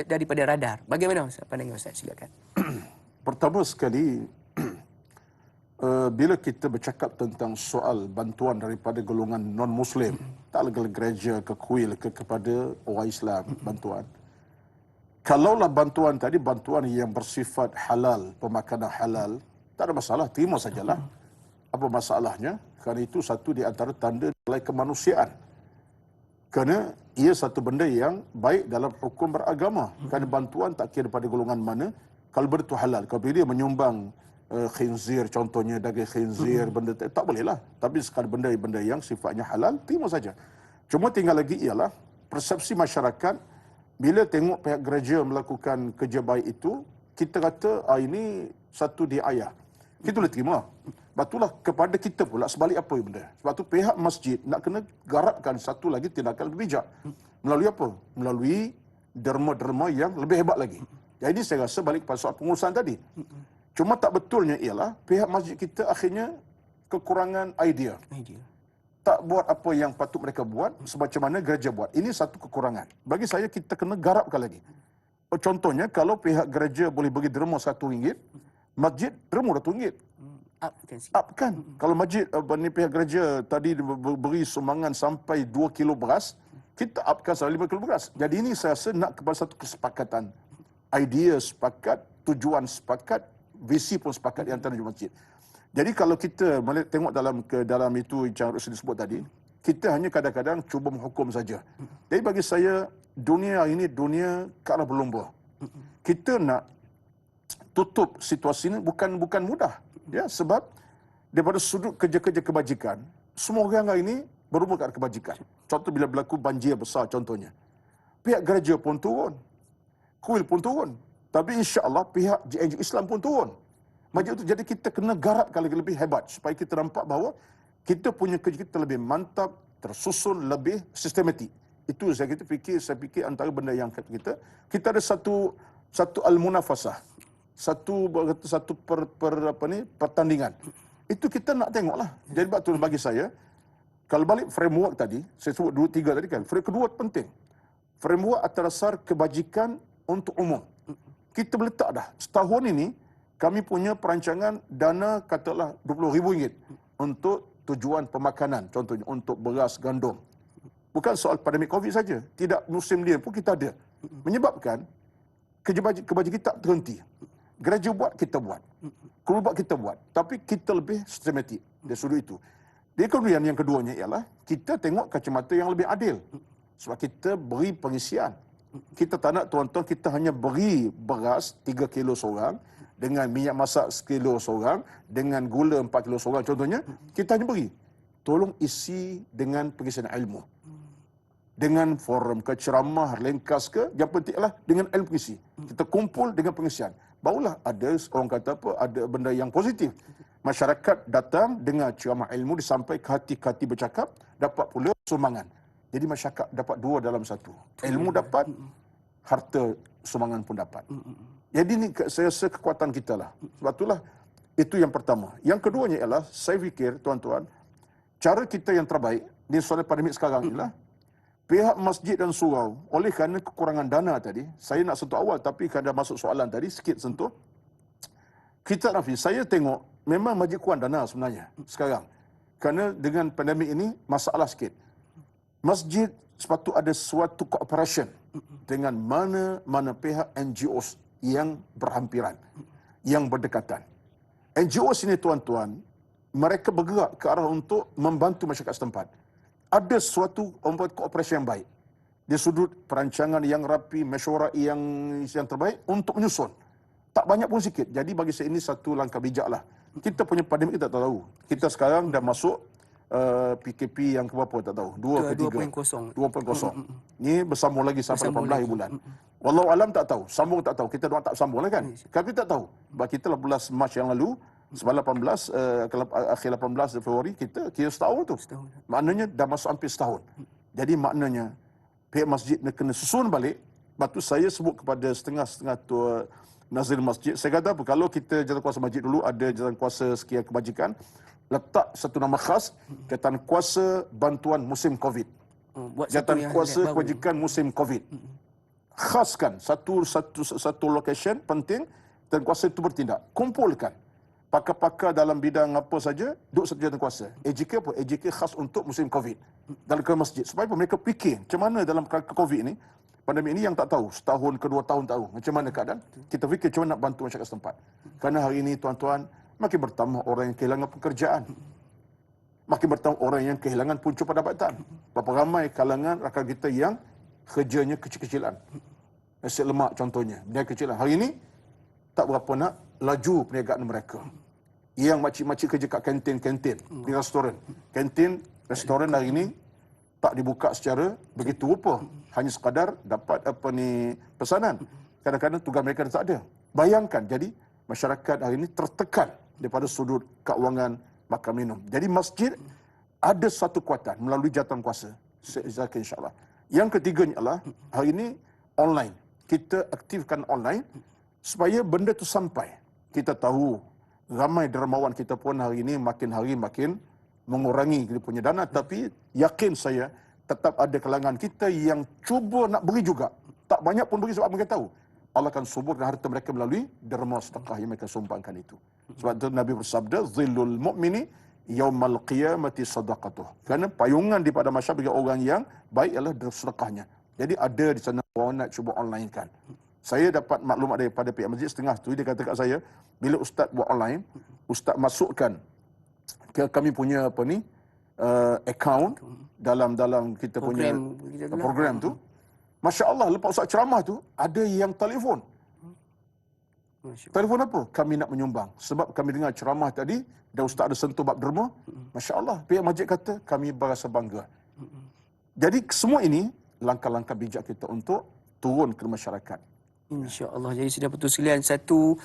daripada radar. Bagaimana pandangan Ustaz? Silakan. Pertama sekali, bila kita bercakap tentang soal bantuan daripada golongan non-Muslim, tak lagi gereja ke kuil kepada orang Islam, bantuan. Kalaulah bantuan tadi, bantuan yang bersifat halal, pemakanan halal, tak ada masalah, terima sajalah. Apa masalahnya? Kerana itu satu di antara tanda nilai kemanusiaan. Kerana ia satu benda yang baik dalam hukum beragama. Kerana bantuan tak kira pada golongan mana, kalau benda itu halal. Kalau dia menyumbang khinzir, contohnya daging khinzir, benda tak bolehlah. Tapi sekadar benda-benda yang sifatnya halal, terima saja. Cuma tinggal lagi ialah persepsi masyarakat, bila tengok pihak gereja melakukan kerja baik itu, kita kata ini satu diayah. Kita boleh terima. Sebab itulah kepada kita pula sebalik apa yang benda. Sebab tu pihak masjid nak kena garapkan satu lagi tindakan lebih bijak. Melalui apa? Melalui derma-derma yang lebih hebat lagi. Jadi saya rasa balik pada soal pengurusan tadi. Cuma tak betulnya ialah pihak masjid kita akhirnya kekurangan idea. Tak buat apa yang patut mereka buat sebagaimana mana gereja buat. Ini satu kekurangan. Bagi saya kita kena garapkan lagi. Contohnya kalau pihak gereja boleh bagi derma RM1, masjid derma RM2. Upkan. Kalau masjid pihak gereja tadi beri sumbangan sampai 2 kilo beras, kita upkan sampai 5 kilo beras. Jadi ini saya rasa nak kepada satu kesepakatan. Idea sepakat, tujuan sepakat, visi pun sepakat di antara masjid. Jadi kalau kita tengok dalam itu yang Rusdi sebut tadi, kita hanya kadang-kadang cuba menghukum saja. Jadi bagi saya, dunia ini dunia ke arah berlumba. Kita nak tutup situasi ini bukan mudah. Ya, sebab daripada sudut kerja-kerja kebajikan, semua orang hari ini berumur kebajikan. Contoh bila berlaku banjir besar contohnya. Pihak gereja pun turun. Kuil pun turun. Tapi insya-Allah pihak JNJ Islam pun turun. Macam itu, jadi kita kena garapkan lagi lebih hebat supaya kita nampak bahawa kita punya kerja kita lebih mantap, tersusun, lebih sistematik. Itu saya fikir antara benda yang kita ada satu al-munafasah. Satu pertandingan. Itu kita nak tengoklah. Jadi betul bagi saya, kalau balik framework tadi, saya sebut 2-3 tadi kan. Kedua penting. Framework atas dasar kebajikan untuk umum. Kita meletak dah. Setahun ini, kami punya perancangan dana katalah RM20,000 untuk tujuan pemakanan. Contohnya untuk beras, gandum. Bukan soal pandemik COVID saja. Tidak musim dia pun kita ada. Menyebabkan kebajikan kita tak terhenti. Gereja buat, kita buat. Kru buat, kita buat. Tapi kita lebih sistematik dari sudut itu. Dia kemudian yang keduanya ialah kita tengok kacamata yang lebih adil. Sebab kita beri pengisian. Kita tak nak tuan-tuan kita hanya beri beras 3 kilo seorang, dengan minyak masak sekilo seorang, dengan gula 4 kilo seorang contohnya, kita hanya beri. Tolong isi dengan pengisian ilmu. Dengan forum ke, ceramah, ringkas ke, yang penting adalah dengan ilmu pengisi. Kita kumpul dengan pengisian. Barulah ada orang kata apa, ada benda yang positif. Masyarakat datang dengar ceramah ilmu disampai ke hati-hati bercakap, dapat pula sumbangan. Jadi masyarakat dapat dua dalam satu. Ilmu dapat, harta sumbangan pun dapat. Jadi ini saya rasa kekuatan kita lah. Sebab itulah itu yang pertama. Yang keduanya ialah saya fikir tuan-tuan, cara kita yang terbaik di soal pandemik sekarang ialah pihak masjid dan surau, oleh kerana kekurangan dana tadi, saya nak sentuh awal tapi kerana masuk soalan tadi sikit sentuh. Kita Rafi, saya tengok memang masjid kurang dana sebenarnya sekarang. Kerana dengan pandemik ini masalah sikit. Masjid sepatutnya ada suatu cooperation dengan mana-mana pihak NGOs yang berhampiran, yang berdekatan. NGOs ini tuan-tuan, mereka bergerak ke arah untuk membantu masyarakat setempat. Ada suatu kooperasi yang baik. Di sudut perancangan yang rapi, mesyuarat yang terbaik untuk menyusun. Tak banyak pun sikit. Jadi bagi saya ini satu langkah bijak lah. Kita punya pandemik kita tak tahu. Kita sekarang dah masuk PKP yang keberapa tak tahu. 2 ke 3. 2.0. Ini bersambung lagi sampai 18 bulan. Wallahu alam tak tahu. Sambung tak tahu. Kita doa tak sambung lah kan. Tapi tak tahu. Sebab kita 18 Mac yang lalu, sebab 18, akhir 18 Februari, kita kira setahun tu. Maknanya dah masuk hampir setahun. Jadi maknanya, pihak masjid kena susun balik. Lepas tu saya sebut kepada setengah-setengah tua nazir masjid. Saya kata apa, kalau kita jawatankuasa masjid dulu, ada jawatankuasa sekian kebajikan, letak satu nama khas, jawatankuasa bantuan musim COVID. Jawatankuasa kebajikan musim COVID. Khaskan satu location penting, dan kuasa itu bertindak. Kumpulkan pakar-pakar dalam bidang apa saja, duduk satu jawatankuasa. AJK apa? AJK khas untuk musim COVID. Dalam ke masjid. Supaya mereka fikir, macam mana dalam COVID ini, pandemik ini yang tak tahu, setahun ke 2 tahun tahu, macam mana keadaan. Kita fikir macam mana nak bantu masyarakat setempat. Kerana hari ini tuan-tuan, makin bertambah orang yang kehilangan pekerjaan. Makin bertambah orang yang kehilangan punca pendapatan. Berapa ramai kalangan rakan kita yang kerjanya kecil-kecilan. Nasi lemak contohnya, dia kecilan. Hari ini, tak berapa nak laju perniagaan mereka. Yang makcik-makcik kerja kat kantin-kantin, di restoran. Kantin, restoran hari ini tak dibuka secara begitu rupa. Hanya sekadar dapat pesanan. Kadang-kadang tugas mereka tak ada. Bayangkan, jadi masyarakat hari ini tertekan daripada sudut keuangan makan minum. Jadi masjid ada satu kuatan melalui jawatankuasa. InsyaAllah. Yang ketiganya adalah hari ini online. Kita aktifkan online supaya benda itu sampai. Kita tahu ramai dermawan kita pun hari ini makin hari makin mengurangi kita punya dana, tapi yakin saya tetap ada kalangan kita yang cuba nak beri juga. Tak banyak pun beri sebab mereka tahu Allah akan suburkan harta mereka melalui derma sedekah yang mereka sumbangkan itu. Sebab itu Nabi bersabda, "Dhillul mu'mini yaumal qiyamati sadaqatuh." Kerana payungan daripada masyarakat bagi orang yang baik adalah sedekahnya. Jadi ada di sana orang nak cuba online kan. Saya dapat maklumat daripada pihak masjid setengah tu, dia kata kat saya, bila ustaz buat online, ustaz masukkan ke kami punya account dalam kita punya program tu. Masya Allah, lepas ustaz ceramah tu, ada yang telefon. Masya Allah. Telefon apa? Kami nak menyumbang. Sebab kami dengar ceramah tadi, dan Ustaz ada sentuh bab derma. Masya Allah, pihak masjid kata, kami berasa bangga. Jadi semua ini, langkah-langkah bijak kita untuk turun ke masyarakat. InsyaAllah. Jadi sudah betul sekalian, satu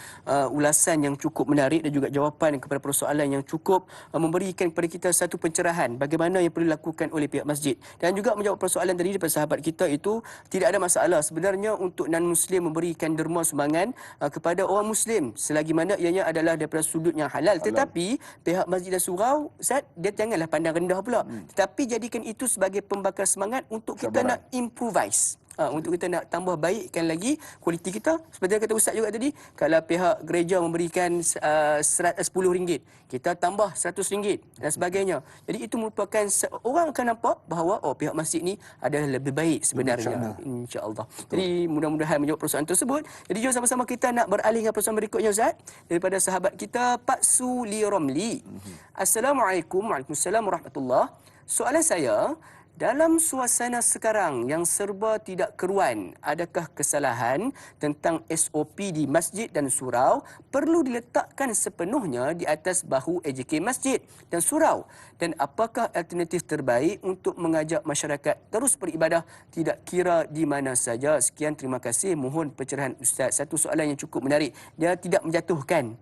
ulasan yang cukup menarik dan juga jawapan kepada persoalan yang cukup memberikan kepada kita satu pencerahan bagaimana yang perlu dilakukan oleh pihak masjid. Dan juga menjawab persoalan tadi daripada sahabat kita itu, tidak ada masalah sebenarnya untuk non-Muslim memberikan derma sumbangan kepada orang Muslim selagi mana ianya adalah daripada sudut yang halal. Tetapi pihak masjid dan surau, Ustaz, dia janganlah pandang rendah pula. Tetapi jadikan itu sebagai pembakar semangat untuk kita nak improvise. Untuk kita nak tambah baikkan lagi kualiti kita. Seperti yang kata Ustaz juga tadi, kalau pihak gereja memberikan RM10, kita tambah RM100 dan sebagainya. Jadi itu merupakan, orang akan nampak bahawa pihak masjid ni adalah lebih baik sebenarnya. InsyaAllah. Jadi mudah-mudahan menjawab persoalan tersebut. Jadi jom sama-sama kita nak beralih ke persoalan berikutnya, Ustaz, daripada sahabat kita Pak Suli Romli. Assalamualaikum. Waalaikumsalam warahmatullahi. Soalan saya, dalam suasana sekarang yang serba tidak keruan, adakah kesalahan tentang SOP di masjid dan surau perlu diletakkan sepenuhnya di atas bahu AJK masjid dan surau? Dan apakah alternatif terbaik untuk mengajak masyarakat terus beribadah tidak kira di mana saja? Sekian, terima kasih. Mohon pencerahan Ustaz. Satu soalan yang cukup menarik. Dia tidak menjatuhkan,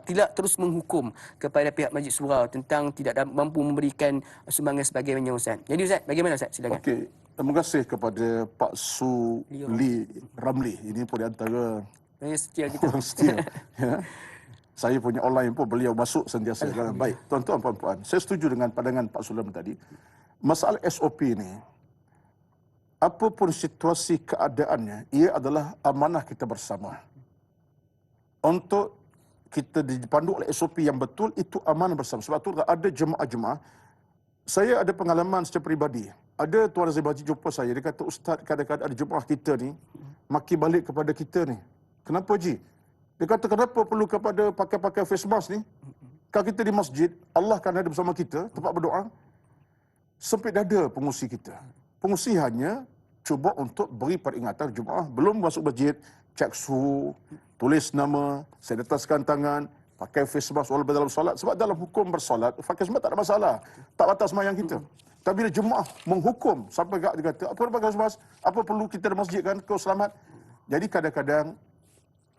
tidak terus menghukum kepada pihak masjid surau tentang tidak mampu memberikan sumbangan sebagainya, Ustaz. Jadi Ustaz, bagaimana Ustaz? Silakan. Okey, terima kasih kepada Pak Suli Ramli. Ini pun di antara Saya setia kita. orang setia. Ya. Saya punya online pun beliau masuk sentiasa. Baik, tuan-tuan puan-puan, saya setuju dengan pandangan Pak Sulam tadi. Masalah SOP ini, apapun situasi keadaannya, ia adalah amanah kita bersama. Untuk kita dipandu oleh SOP yang betul, itu amanah bersama. Sebab tu ada jemaah-jemaah, saya ada pengalaman secara peribadi. Ada Tuan Razif Haji jumpa saya, dia kata, Ustaz, kadang-kadang ada jemaah kita ni maki balik kepada kita ni. Kenapa, Ji? Dia kata, kenapa perlu kepada pakai face mask ni? Kalau kita di masjid, Allah akan ada bersama kita, tempat berdoa. Sempit dada pengusi kita. Pengusi hanya cuba untuk beri peringatan jemaah, belum masuk masjid, cek suhu, tulis nama, sanitaskan tangan, pakai face mask walaupun dalam solat. Sebab dalam hukum bersolat, pakai face mask tak ada masalah. Tak batas sembahyang kita. Tapi bila jemaah menghukum, sampai dia kata, apa pakai face mask? Apa perlu kita di masjid kan, kau selamat? Jadi kadang-kadang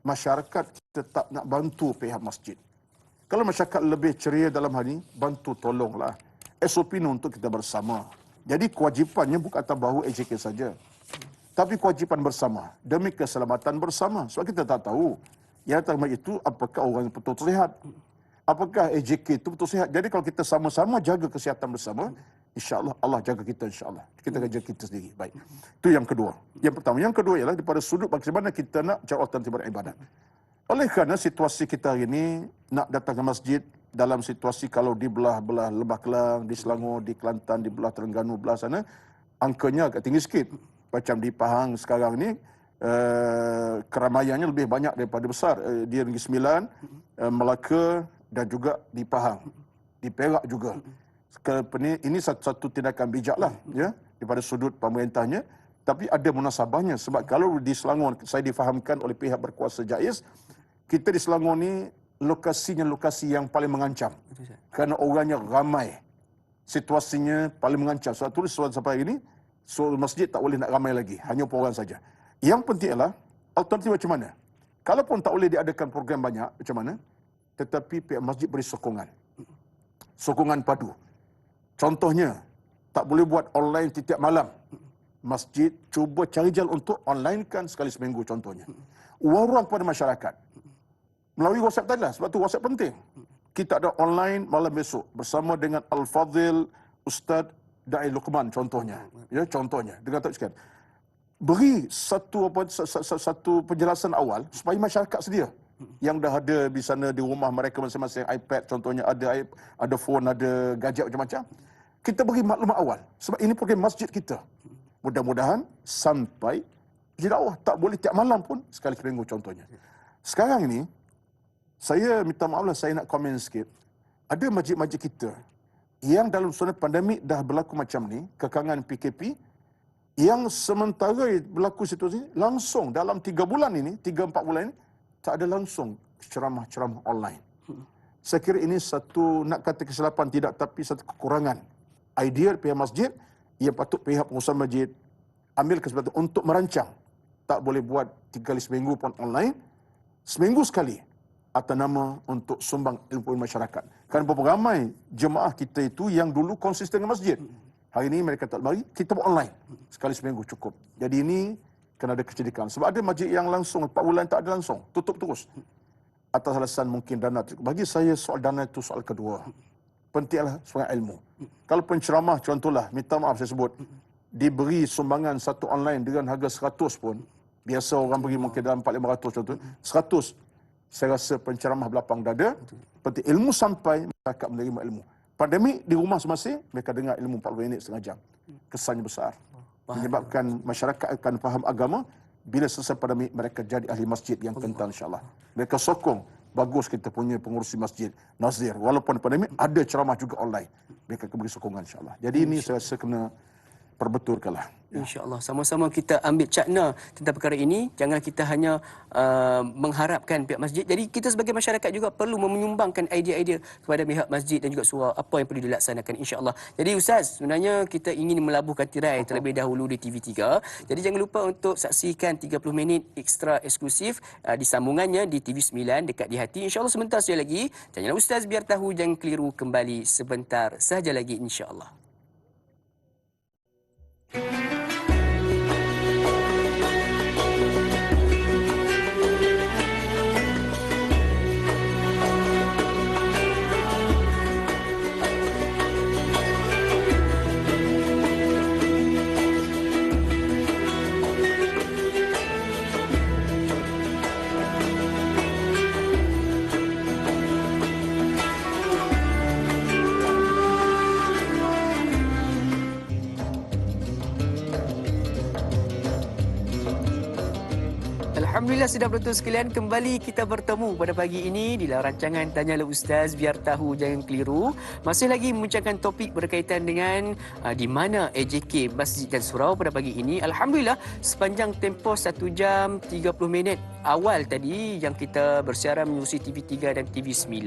masyarakat kita tak nak bantu pihak masjid. Kalau masyarakat lebih ceria dalam hal ini, bantu tolonglah. SOP ini untuk kita bersama. Jadi kewajipannya bukan atas bahu AJK saja. Tapi kewajipan bersama, demi keselamatan bersama. Sebab kita tak tahu, yang datang itu apakah orang yang betul sihat. Apakah AJK itu betul sihat. Jadi kalau kita sama-sama jaga kesihatan bersama, insya-Allah Allah jaga kita, insya-Allah. Kita jaga kita sendiri. Baik. Itu yang kedua. Yang pertama. Yang kedua ialah daripada sudut bagaimana kita nak cara alternatif beribadat. Oleh kerana situasi kita hari ini, nak datang ke masjid dalam situasi kalau di belah-belah Lembah Kelang, di Selangor, di Kelantan, di belah Terengganu, belah sana, angkanya agak tinggi sikit. Macam di Pahang sekarang ni, keramaiannya lebih banyak daripada besar. Di Negeri Sembilan, Melaka dan juga di Pahang. Di Perak juga. Ini satu tindakan bijaklah, ya, daripada sudut pemerintahnya. Tapi ada munasabahnya. Sebab kalau di Selangor, saya difahamkan oleh pihak berkuasa JAIS, kita di Selangor ni lokasinya lokasi yang paling mengancam. Kerana orangnya ramai. Situasinya paling mengancam. Sebab tulis surat sampai ini, masjid tak boleh nak ramai lagi. Hanya orang saja. Yang penting ialah, alternatif macam mana? Kalaupun tak boleh diadakan program banyak, macam mana? Tetapi pihak masjid beri sokongan. Sokongan padu. Contohnya, tak boleh buat online setiap malam. Masjid cuba cari jalan untuk online-kan sekali seminggu contohnya. War-war kepada masyarakat. Melalui WhatsApp tadi lah, sebab tu WhatsApp penting. Kita ada online malam besok bersama dengan Al-Fadhil Ustaz Da'i Luqman contohnya. Ya, contohnya. Dengan tak sekian. Beri satu penjelasan awal supaya masyarakat sedia. Yang dah ada di sana di rumah mereka masing-masing iPad contohnya, ada phone, ada gadget macam-macam. Kita beri maklumat awal. Sebab ini program masjid kita. Mudah-mudahan sampai dakwah tak boleh tiap malam pun sekali seminggu contohnya. Sekarang ini saya minta maaflah, saya nak komen sikit. Ada masjid-masjid kita yang dalam suasana pandemik dah berlaku macam ni, kekangan PKP, yang sementara berlaku situasi langsung dalam 3 bulan ini, 3-4 bulan ini, tak ada langsung ceramah-ceramah online. Saya kira ini satu, nak kata kesilapan tidak, tapi satu kekurangan. Idea pihak masjid, ia patut pihak pengusaha masjid ambil kesempatan untuk merancang. Tak boleh buat 3 kali seminggu pun online, seminggu sekali atas nama untuk sumbang ilmu masyarakat. Kerana berapa ramai jemaah kita itu yang dulu konsisten dengan masjid. Hari ini mereka tak mari, kita buat online. Sekali seminggu cukup. Jadi ini kena ada kecerdikan. Sebab ada masjid yang langsung 4 bulan tak ada langsung, tutup terus. Atas alasan mungkin dana. Bagi saya soal dana itu soal kedua. Pentinglah soal ilmu. Kalau penceramah contohlah, minta maaf saya sebut, diberi sumbangan satu online dengan harga 100 pun, biasa orang beri mungkin dalam 400-500 contoh, 100, saya rasa penceramah berlapang dada. Penting ilmu sampai masyarakat menerima ilmu. Pandemik di rumah masing-masing, mereka dengar ilmu 40 minit setengah jam. Kesannya besar. Menyebabkan masyarakat akan faham agama. Bila selesai pandemik, mereka jadi ahli masjid yang kental insyaAllah. Mereka sokong, bagus kita punya pengurusi masjid, Nazir. Walaupun pandemik, ada ceramah juga online. Mereka akan beri sokongan insyaAllah. Jadi ini saya rasa kena perbetulkanlah. InsyaAllah. Sama-sama kita ambil cakna tentang perkara ini. Jangan kita hanya mengharapkan pihak masjid. Jadi kita sebagai masyarakat juga perlu menyumbangkan idea-idea kepada pihak masjid dan juga surau apa yang perlu dilaksanakan insyaAllah. Jadi Ustaz, sebenarnya kita ingin melabuhkan tirai terlebih dahulu di TV3. Jadi jangan lupa untuk saksikan 30 minit ekstra eksklusif di sambungannya di TV9 dekat di hati. InsyaAllah sebentar saja lagi. Janganlah Ustaz biar tahu, jangan keliru, kembali sebentar sahaja lagi insyaAllah. Alhamdulillah sudah betul sekalian, kembali kita bertemu pada pagi ini di dalam rancangan Tanyalah Ustaz, biar tahu jangan keliru. Masih lagi membincangkan topik berkaitan dengan di mana AJK Masjid dan Surau pada pagi ini. Alhamdulillah sepanjang tempoh 1 jam 30 minit awal tadi yang kita bersiaran menerusi TV3 dan TV9,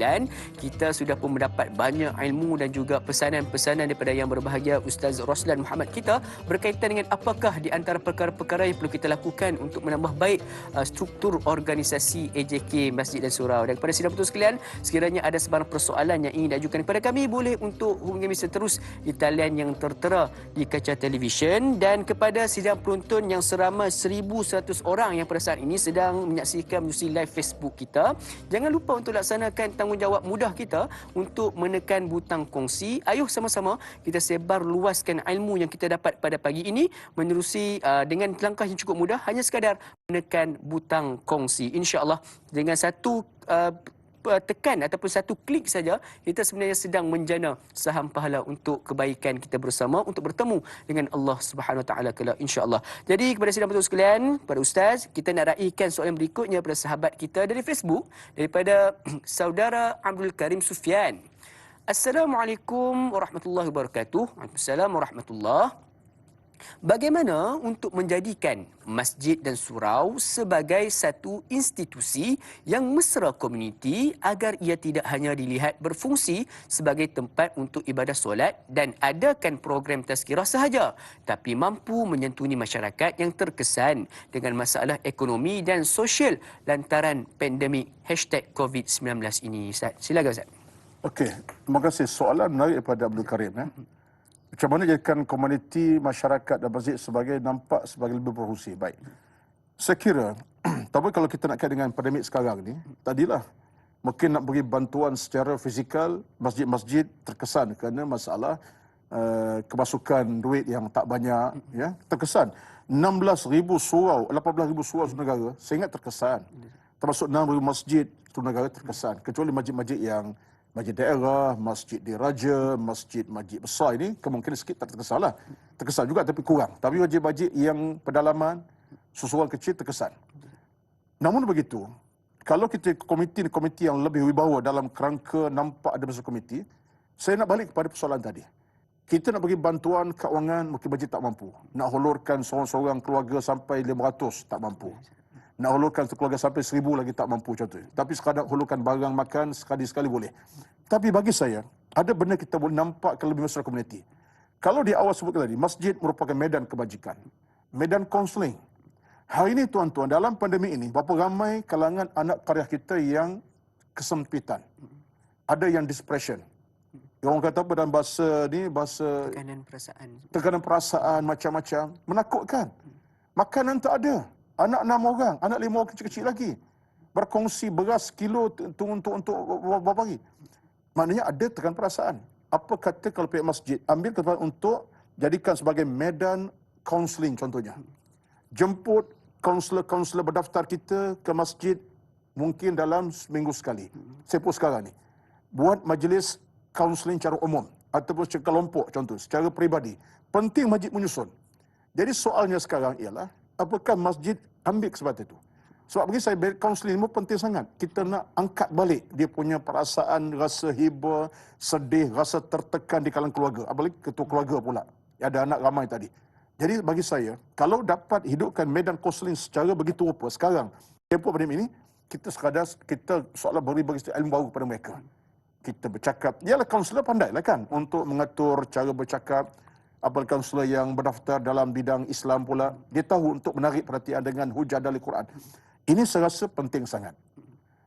kita sudah pun mendapat banyak ilmu dan juga pesanan-pesanan daripada yang berbahagia Ustaz Roslan Muhammad kita berkaitan dengan apakah di antara perkara-perkara yang perlu kita lakukan untuk menambah baik struktur organisasi AJK Masjid dan Surau. Dan kepada sidang penonton sekalian, sekiranya ada sebarang persoalan yang ingin diajukan kepada kami, boleh untuk hubungi kami seterus di talian yang tertera di kaca televisyen. Dan kepada sidang penonton yang seramai 1,100 orang yang pada saat ini sedang menyaksikan melalui live Facebook kita, jangan lupa untuk laksanakan tanggungjawab mudah kita untuk menekan butang kongsi. Ayuh sama-sama kita sebar luaskan ilmu yang kita dapat pada pagi ini menerusi dengan langkah yang cukup mudah, hanya sekadar menekan butang kongsi. InsyaAllah dengan satu tekan ataupun satu klik saja, kita sebenarnya sedang menjana saham pahala untuk kebaikan kita bersama untuk bertemu dengan Allah Subhanahu Wa Taala kelak insya-Allah. Jadi kepada sidang penonton sekalian, pada ustaz, kita nak raikan soalan berikutnya pada sahabat kita dari Facebook daripada saudara Abdul Karim Sufian. Assalamualaikum warahmatullahi wabarakatuh. Waalaikumsalam warahmatullahi. Bagaimana untuk menjadikan masjid dan surau sebagai satu institusi yang mesra komuniti agar ia tidak hanya dilihat berfungsi sebagai tempat untuk ibadah solat dan adakan program tazkirah sahaja, tapi mampu menyantuni masyarakat yang terkesan dengan masalah ekonomi dan sosial lantaran pandemik #COVID-19 ini. Ustaz, silakan Ustaz. Okey, terima kasih. Soalan menarik daripada Abdul Karim. Macam mana jadikan komuniti masyarakat dan masjid nampak sebagai lebih berfungsi? Baik. Saya kira, tapi kalau kita nak kait dengan pandemik sekarang ni, tadilah mungkin nak beri bantuan secara fizikal, masjid-masjid terkesan kerana masalah kemasukan duit yang tak banyak, ya, terkesan. 16,000 surau, 18,000 surau negara, saya ingat terkesan. Termasuk 6,000 masjid satu negara terkesan. Kecuali masjid-masjid yang masjid daerah, masjid diraja, masjid besar ini kemungkinan sikit tak terkesan lah. Terkesan juga tapi kurang. Tapi masjid-masjid yang pedalaman, susulan kecil terkesan. Namun begitu, kalau kita komiti yang lebih wibawa dalam kerangka nampak ada masuk komiti, saya nak balik kepada persoalan tadi. Kita nak bagi bantuan keuangan, mungkin masjid tak mampu. Nak hulurkan seorang-seorang keluarga sampai 500 tak mampu. Nak hulurkan satu keluarga sampai 1,000 lagi tak mampu contoh. Tapi sekadar hulurkan barang makan sekali-sekali boleh. Tapi bagi saya, ada benda kita boleh nampak lebih besar komuniti. Kalau di awal sebut tadi, masjid merupakan medan kebajikan. Medan kaunseling. Hari ini tuan-tuan, dalam pandemik ini, berapa ramai kalangan anak karya kita yang kesempitan. Ada yang depression. Orang kata apa dalam bahasa ni, bahasa tekanan perasaan macam-macam, menakutkan. Makanan tak ada. Anak 6 orang, anak 5 orang kecil-kecil lagi. Berkongsi beras kilo untuk beberapa hari. Maknanya ada tekanan perasaan. Apa kata kalau pihak masjid ambil kesempatan untuk jadikan sebagai medan kaunseling contohnya. Jemput kaunselor-kaunselor berdaftar kita ke masjid mungkin dalam seminggu sekali. Saya pun sekarang ni. Buat majlis kaunseling secara umum ataupun secara kelompok contoh, secara peribadi. Penting masjid menyusun. Jadi soalnya sekarang ialah apakah masjid ambil kesempatan itu? Sebab bagi saya kaunseling ini penting sangat. Kita nak angkat balik dia punya perasaan, rasa hibah, sedih, rasa tertekan di kalangan keluarga. Apalagi ketua keluarga pula. Ada anak ramai tadi. Jadi bagi saya, kalau dapat hidupkan medan kaunseling secara begitu rupa sekarang, tempoh pandemik ini, kita seolah beri ilmu baru kepada mereka. Kita bercakap, ialah kaunselor pandailah kan untuk mengatur cara bercakap. Apalagi kaunselor yang berdaftar dalam bidang Islam pula, dia tahu untuk menarik perhatian dengan hujah dari Quran. Ini saya rasa penting sangat.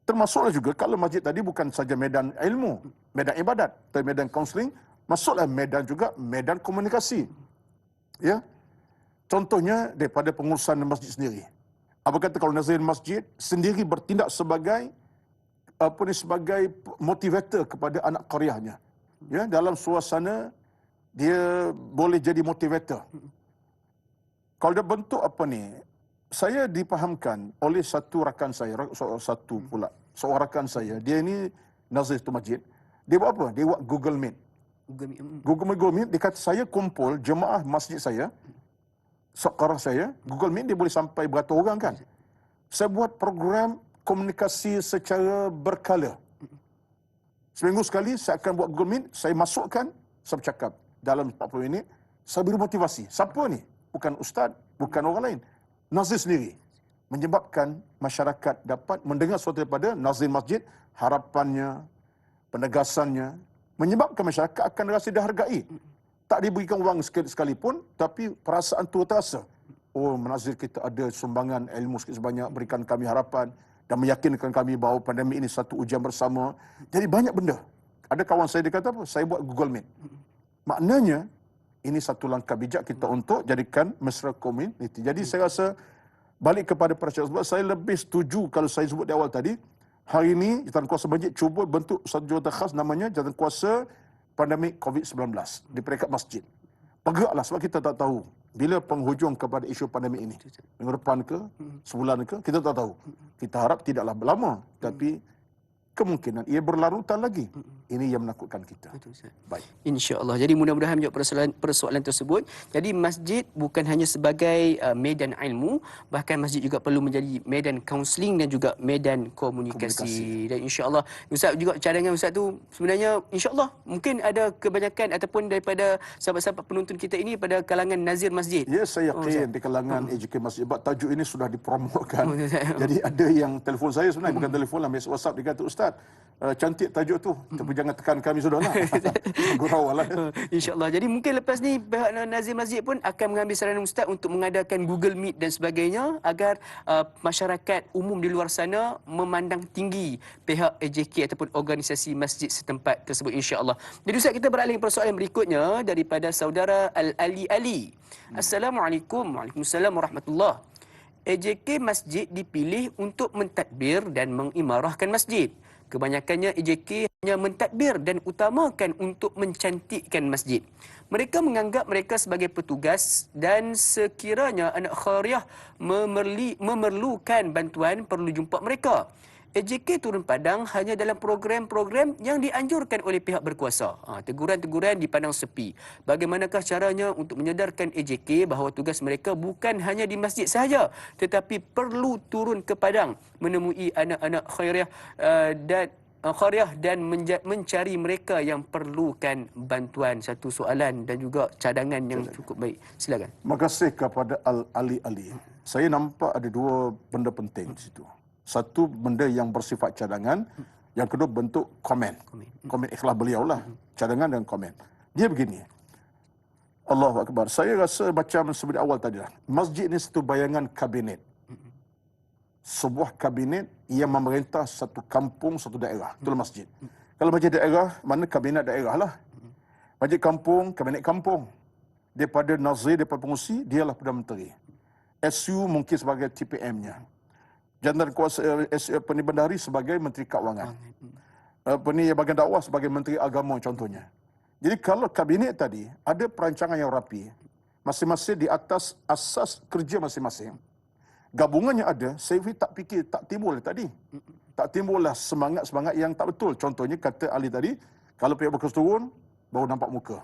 Termasuklah juga kalau masjid tadi bukan saja medan ilmu, medan ibadat, tapi medan kaunseling, masuklah medan juga medan komunikasi. Ya. Contohnya daripada pengurusan masjid sendiri. Apa kata kalau nazir masjid sendiri bertindak sebagai sebagai motivator kepada anak qaryahnya. Ya, dalam suasana dia boleh jadi motivator. Kalau dia bentuk saya dipahamkan oleh satu rakan saya, seorang rakan saya, dia ini nazir tu masjid. Dia buat apa? Dia buat Google Meet. Google Meet, dia kata saya kumpul jemaah masjid saya, sekarang saya, Google Meet dia boleh sampai beratus orang kan. Saya buat program komunikasi secara berkala. Seminggu sekali saya akan buat Google Meet, saya masukkan, saya bercakap dalam 40 minit, saya beri motivasi. Siapa ni? Bukan ustaz, bukan orang lain. Nazir sendiri. Menyebabkan masyarakat dapat mendengar sesuatu daripada nazir masjid, harapannya, penegasannya, menyebabkan masyarakat akan rasa dihargai. Tak diberikan wang sekalipun, tapi perasaan tu terasa. Oh, menazir kita ada sumbangan ilmu sikit sebanyak, berikan kami harapan dan meyakinkan kami bahawa pandemik ini satu ujian bersama. Jadi banyak benda. Ada kawan saya dia kata apa? Saya buat Google Meet. Maknanya, ini satu langkah bijak kita untuk jadikan mesra community. Jadi saya rasa balik kepada percaya sebab saya lebih setuju kalau saya sebut di awal tadi, hari ini Jawatan Kuasa Masjid cuba bentuk satu jawatan khas namanya Jawatan Kuasa Pandemik COVID-19 di peringkat masjid. Pegaklah sebab kita tak tahu bila penghujung kepada isu pandemik ini. Minggu depan ke, sebulan ke, kita tak tahu. Kita harap tidaklah lama, tapi kemungkinan ia berlarutan lagi. Ini yang menakutkan kita. Betul, Ustaz. Baik. InsyaAllah. Jadi mudah-mudahan menjawab persoalan tersebut. Jadi masjid bukan hanya sebagai medan ilmu, bahkan masjid juga perlu menjadi medan kaunseling dan juga medan komunikasi. Dan insyaAllah, Ustaz juga cadangan Ustaz tu sebenarnya insyaAllah mungkin ada kebanyakan ataupun daripada sahabat-sahabat penonton kita ini pada kalangan nazir masjid. Ya, saya yakin di kalangan AJK Masjid. Sebab tajuk ini sudah dipromokan. Jadi ada yang telefon saya sebenarnya, bukan telefon lah, mesej WhatsApp. Dia kata, Ustaz, cantik tajuk tu. Tapi jangan tekan kami sudahlah. Gurau lah. InsyaAllah. Jadi mungkin lepas ni pihak nazir masjid pun akan mengambil saranan Ustaz untuk mengadakan Google Meet dan sebagainya agar masyarakat umum di luar sana memandang tinggi pihak AJK ataupun organisasi masjid setempat tersebut, insyaAllah. Jadi Ustaz, kita beralih ke persoalan berikutnya daripada saudara Al-Ali Ali. Assalamualaikum. Waalaikumsalam warahmatullahi. AJK masjid dipilih untuk mentadbir dan mengimarahkan masjid. Kebanyakannya AJK hanya mentadbir dan utamakan untuk mencantikkan masjid. Mereka menganggap mereka sebagai petugas dan sekiranya anak khairiyah memerlukan bantuan perlu jumpa mereka. AJK turun padang hanya dalam program-program yang dianjurkan oleh pihak berkuasa. Teguran-teguran dipandang sepi. Bagaimanakah caranya untuk menyedarkan AJK bahawa tugas mereka bukan hanya di masjid sahaja, tetapi perlu turun ke padang menemui anak-anak khairiyah dan qaryah dan mencari mereka yang perlukan bantuan. Satu soalan dan juga cadangan yang cukup baik. Silakan. Terima kasih kepada Ali. Saya nampak ada dua benda penting di situ. Satu benda yang bersifat cadangan, yang kedua bentuk komen. Komen ikhlas beliau lah. Cadangan dan komen. Dia begini. Allahu Akbar. Saya rasa macam seperti awal tadi lah. Masjid ini satu bayangan kabinet. Sebuah kabinet yang memerintah satu kampung, satu daerah. Itulah masjid. Kalau masjid daerah, mana kabinet daerah lah. Masjid kampung, kabinet kampung. Daripada Nazir, daripada pengusi, dialah Perdana Menteri. SU mungkin sebagai TPM-nya. Jabatan Kuasa Bendahari sebagai Menteri Keuangan. Bahagian dakwah sebagai Menteri Agama contohnya. Jadi kalau kabinet tadi ada perancangan yang rapi, masing-masing di atas asas kerja masing-masing. Gabungannya ada, saya tak fikir, tak timbul tadi. Tak timbullah semangat-semangat yang tak betul. Contohnya kata Ali tadi, kalau pihak berkuasa turun, baru nampak muka.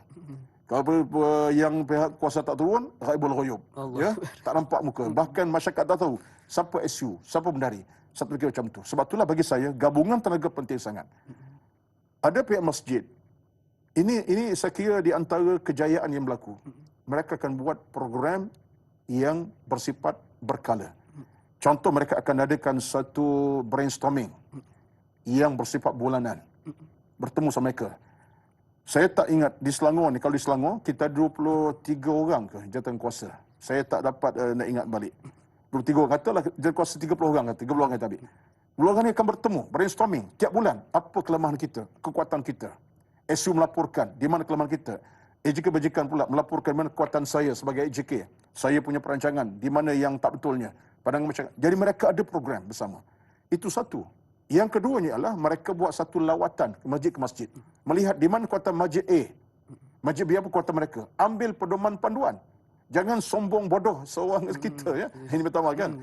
Kalau yang pihak kuasa tak turun, raibul ghuyub. Ya, tak nampak muka. Bahkan masyarakat tak tahu siapa SU, siapa bendahari. Satu fikir macam tu. Sebab itulah bagi saya, gabungan tenaga penting sangat. Ada pihak masjid. Ini saya kira di antara kejayaan yang berlaku. Mereka akan buat program yang bersifat berkala. Contoh, mereka akan adakan satu brainstorming yang bersifat bulanan. Bertemu sama mereka. Saya tak ingat di Selangor ni, kalau di Selangor kita 23 orang ke jawatan kuasa. Saya tak dapat nak ingat balik. 23 orang katalah jawatan kuasa 30 orang kata, 30 orang kata habis. 10 orang ni akan bertemu, brainstorming tiap bulan, apa kelemahan kita, kekuatan kita. SU melaporkan di mana kelemahan kita. AJK Bajikan pula melaporkan mana kekuatan saya sebagai AJK. Saya punya perancangan, di mana yang tak betulnya. Pandangan masyarakat. Jadi mereka ada program bersama. Itu satu. Yang keduanya adalah mereka buat satu lawatan ke masjid. Melihat di mana kekuatan masjid A. Masjid B apa kekuatan mereka. Ambil pedoman panduan. Jangan sombong bodoh seorang kita. Ya. Ini pertama kan.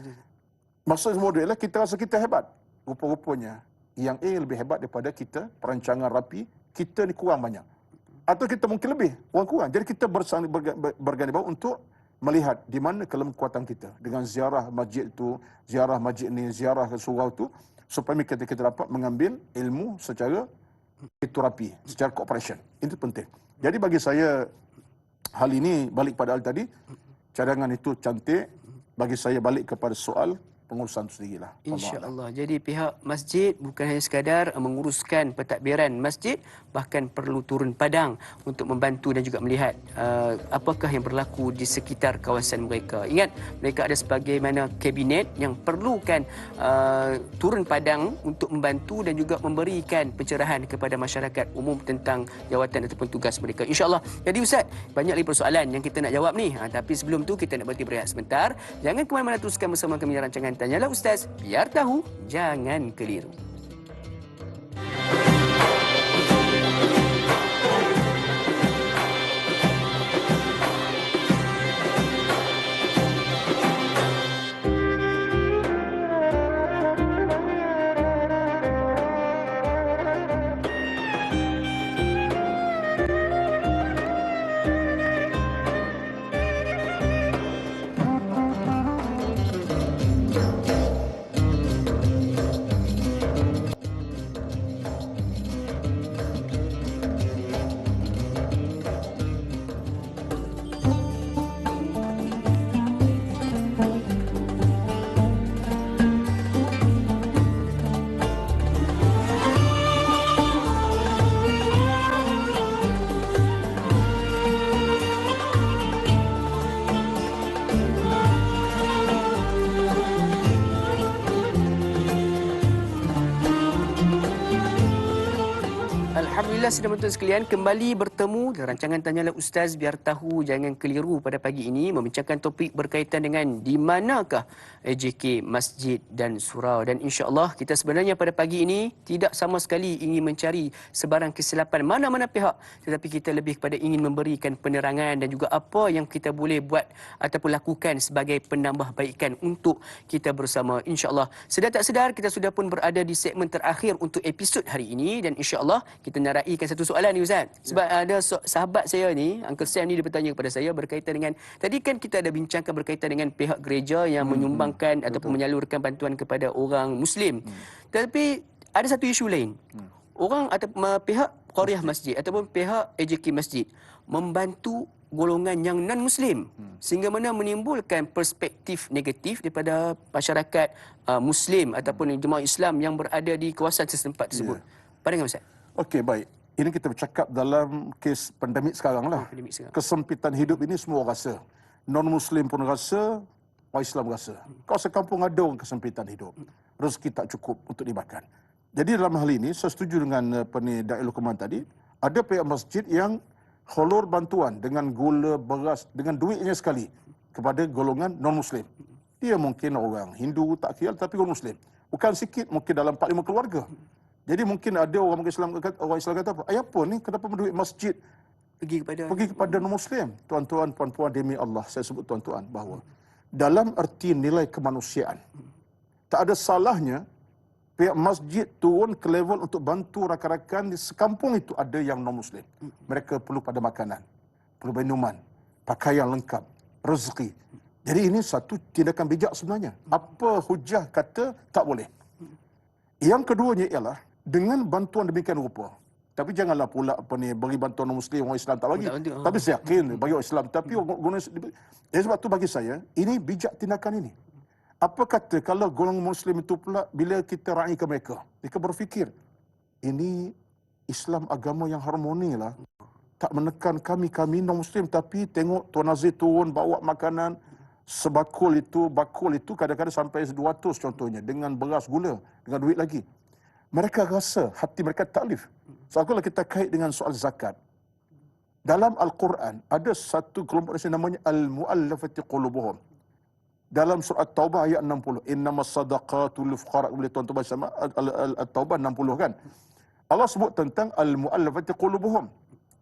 Maksud bodoh ialah kita rasa kita hebat. Rupa-rupanya yang A lebih hebat daripada kita. Perancangan rapi. Kita ni kurang banyak. Atau kita mungkin lebih, orang kurang. Jadi kita berganding bahu untuk melihat di mana kelemahan kekuatan kita. Dengan ziarah masjid itu, ziarah masjid ni, ziarah ke surau itu, supaya kita dapat mengambil ilmu secara itu rapi, secara cooperation. Itu penting. Jadi bagi saya, hal ini balik pada hal tadi, cadangan itu cantik. Bagi saya balik kepada soal pengurusan itu sendirilah. InsyaAllah. Jadi pihak masjid bukan hanya sekadar menguruskan pentadbiran masjid, bahkan perlu turun padang untuk membantu dan juga melihat apakah yang berlaku di sekitar kawasan mereka. Ingat, mereka ada sebagaimana kabinet yang perlukan turun padang untuk membantu dan juga memberikan pencerahan kepada masyarakat umum tentang jawatan ataupun tugas mereka. InsyaAllah. Jadi Ustaz, banyak lagi persoalan yang kita nak jawab ni. Tapi sebelum tu kita nak berhenti berehat sebentar. Jangan ke mana-mana, teruskan bersama kami rancangan Tanyalah Ustaz, biar tahu, jangan keliru. Alhamdulillah, sedang menonton sekalian, kembali bertemu dalam rancangan Tanyalah Ustaz, biar tahu, jangan keliru. Pada pagi ini membincangkan topik berkaitan dengan di manakah AJK masjid dan surau. Dan insya-Allah kita sebenarnya pada pagi ini tidak sama sekali ingin mencari sebarang kesilapan mana-mana pihak, tetapi kita lebih kepada ingin memberikan penerangan dan juga apa yang kita boleh buat ataupun lakukan sebagai penambahbaikan untuk kita bersama. Insya-Allah, sedar tak sedar kita sudah pun berada di segmen terakhir untuk episod hari ini, dan insya-Allah kita nak raikan satu soalan ni Ustaz. Sebab ada sahabat saya ni, Uncle Sam ni, dia bertanya kepada saya berkaitan dengan, tadi kan kita ada bincangkan berkaitan dengan pihak gereja yang menyumbangkan ataupun menyalurkan bantuan kepada orang Muslim. Tapi ada satu isu lain. Orang atau pihak Qaryah Masjid ataupun pihak AJK Masjid membantu golongan yang non-Muslim sehingga mana menimbulkan perspektif negatif daripada masyarakat Muslim ataupun jemaah Islam yang berada di kawasan setempat tersebut. Pandangan Ustaz? Okey, baik. Ini kita bercakap dalam kes pandemik sekarang lah. Pandemik sekarang. Kesempitan hidup ini semua orang rasa. Non-Muslim pun rasa, orang Islam rasa. Kau sekampung ada orang kesempitan hidup. Rezeki tak cukup untuk dimakan. Jadi dalam hal ini, saya setuju dengan Da'i Luqman tadi, ada pihak masjid yang hulur bantuan dengan gula, beras, dengan duitnya sekali kepada golongan non-Muslim. Dia mungkin orang Hindu, tak kira, tapi orang Muslim. Bukan sikit, mungkin dalam 4-5 keluarga. Jadi mungkin ada orang Islam kata apa? Apa ni? Kenapa duit masjid pergi kepada non-Muslim? Tuan-tuan, puan-puan demi Allah, saya sebut tuan-tuan, bahawa dalam erti nilai kemanusiaan, tak ada salahnya pihak masjid turun ke level untuk bantu rakan-rakan di sekampung itu ada yang non-Muslim. Mereka perlu pada makanan, perlu minuman, pakaian lengkap, rezeki. Jadi ini satu tindakan bijak sebenarnya. Apa hujah kata tak boleh? Yang keduanya ialah dengan bantuan demikian rupa. Tapi janganlah pula beri bantuan non-Muslim, orang Islam tak bagi. Tapi saya yakin bagi orang Islam. Tapi sebab tu bagi saya, ini bijak tindakan ini. Apa kata kalau golongan Muslim itu pula bila kita raih ke mereka, mereka berfikir, ini Islam agama yang harmoni lah. Tak menekan kami non-Muslim, tapi tengok Tuan Aziz turun bawa makanan, bakul itu kadang-kadang sampai 200 contohnya, dengan beras gula, dengan duit lagi. Mereka rasa, hati mereka taklif. So, kalau kita kait dengan soal zakat, dalam Al-Quran ada satu kelompok yang namanya Al-Mu'allafati Qulubuhum. Dalam surah Taubah ayat 60, innamas sadaqatu lil fuqara, boleh tuan-tuan baca sama At-Taubah 60 kan. Allah sebut tentang al-muallafati qulubuhum.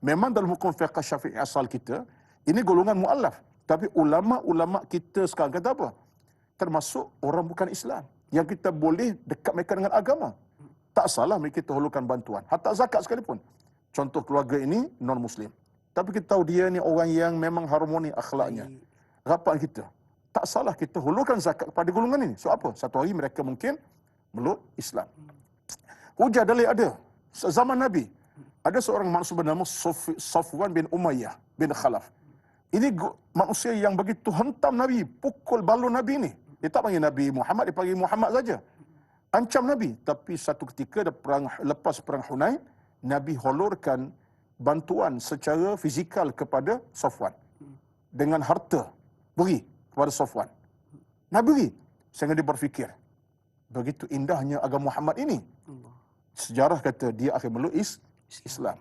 Memang dalam hukum fiqh Syafi'i asal kita, ini golongan muallaf. Tapi ulama-ulama kita sekarang kata apa? Termasuk orang bukan Islam yang kita boleh dekat mereka dengan agama. Tak salah mereka kita hulurkan bantuan, hatta zakat sekalipun. Contoh keluarga ini non-Muslim, tapi kita tahu dia ni orang yang memang harmoni akhlaknya, rapat kita. Tak salah kita hulurkan zakat kepada golongan ini. So apa? Satu hari mereka mungkin meluk Islam. Hujah dalil ada. Zaman Nabi, ada seorang manusia bernama Safwan bin Umayyah bin Khalaf. Ini manusia yang begitu hentam Nabi, pukul balun Nabi ini. Dia tak panggil Nabi Muhammad, dia panggil Muhammad saja. Ancam Nabi. Tapi satu ketika lepas perang Hunain, Nabi hulurkan bantuan secara fizikal kepada Safwan. Dengan harta. Beri kepada Safwan. Nabi beri. Sehingga dia berfikir, begitu indahnya agama Muhammad ini. Sejarah kata dia akan meluk Islam.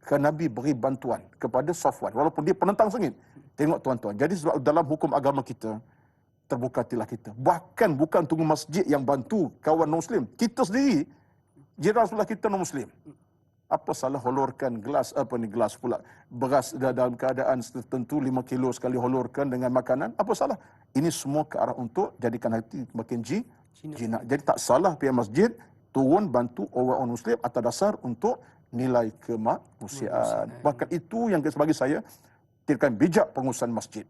Kerana Nabi beri bantuan kepada Safwan. Walaupun dia penentang sengit. Tengok tuan-tuan. Jadi sebab dalam hukum agama kita, terbuka hatilah kita. Bahkan bukan tunggu masjid yang bantu kawan non-Muslim. Kita sendiri, jiran sebelah kita non-Muslim. Apa salah hulurkan gelas pula beras dalam keadaan tertentu 5 kilo sekali hulurkan dengan makanan? Apa salah? Ini semua ke arah untuk jadikan hati makin jinak. Jadi tak salah pihak masjid turun bantu orang Muslim atas dasar untuk nilai kemanusiaan. Bahkan itu yang bagi saya tindakan bijak pengurusan masjid.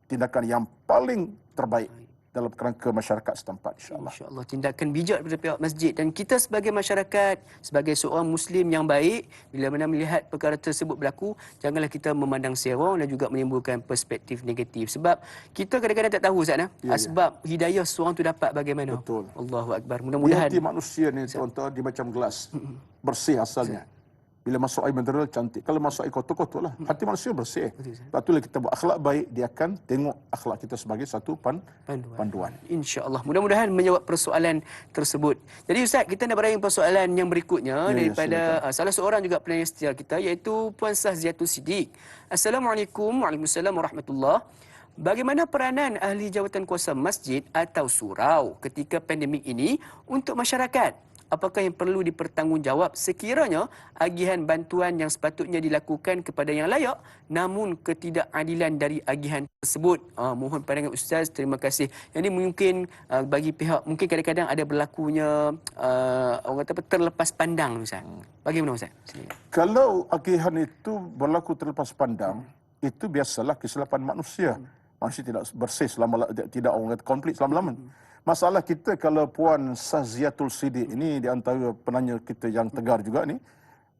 Tindakan yang paling terbaik dalam kerangka masyarakat setempat, insya-Allah. Insya-Allah, tindakan bijak daripada pihak masjid. Dan kita sebagai masyarakat, sebagai seorang Muslim yang baik, bila mana melihat perkara tersebut berlaku, janganlah kita memandang serong dan juga menimbulkan perspektif negatif. Sebab kita kadang-kadang tak tahu, Ustaz, sebab hidayah seorang tu dapat bagaimana. Betul. Allahu Akbar. Mudah-mudahan. Hati manusia ni, tuan-tuan, dia macam gelas. Bersih asalnya. Bila masuk air mineral cantik. Kalau masuk air kotor-kotor lah. Hati manusia bersih. Lepas tu kita buat akhlak baik, dia akan tengok akhlak kita sebagai satu panduan. InsyaAllah. Mudah-mudahan menjawab persoalan tersebut. Jadi Ustaz, kita nak beralih persoalan yang berikutnya daripada salah seorang juga penanya setia kita, iaitu Puan Sahziatul Siddiq. Assalamualaikum. Waalaikumsalam warahmatullahi. Bagaimana peranan ahli jawatan kuasa masjid atau surau ketika pandemik ini untuk masyarakat? Apakah yang perlu dipertanggungjawab sekiranya agihan bantuan yang sepatutnya dilakukan kepada yang layak namun ketidakadilan dari agihan tersebut? Mohon pandangan Ustaz, terima kasih. Yang ini mungkin bagi pihak, mungkin kadang-kadang ada berlakunya orang kata terlepas pandang, Ustaz. Bagaimana Ustaz? Kalau agihan itu berlaku terlepas pandang, itu biasalah kesilapan manusia. Manusia tidak bersih selama, tidak orang kata komplit selama-lamanya. Masalah kita kalau Puan Saziatul Siddiq ini di antara penanya kita yang tegar juga ni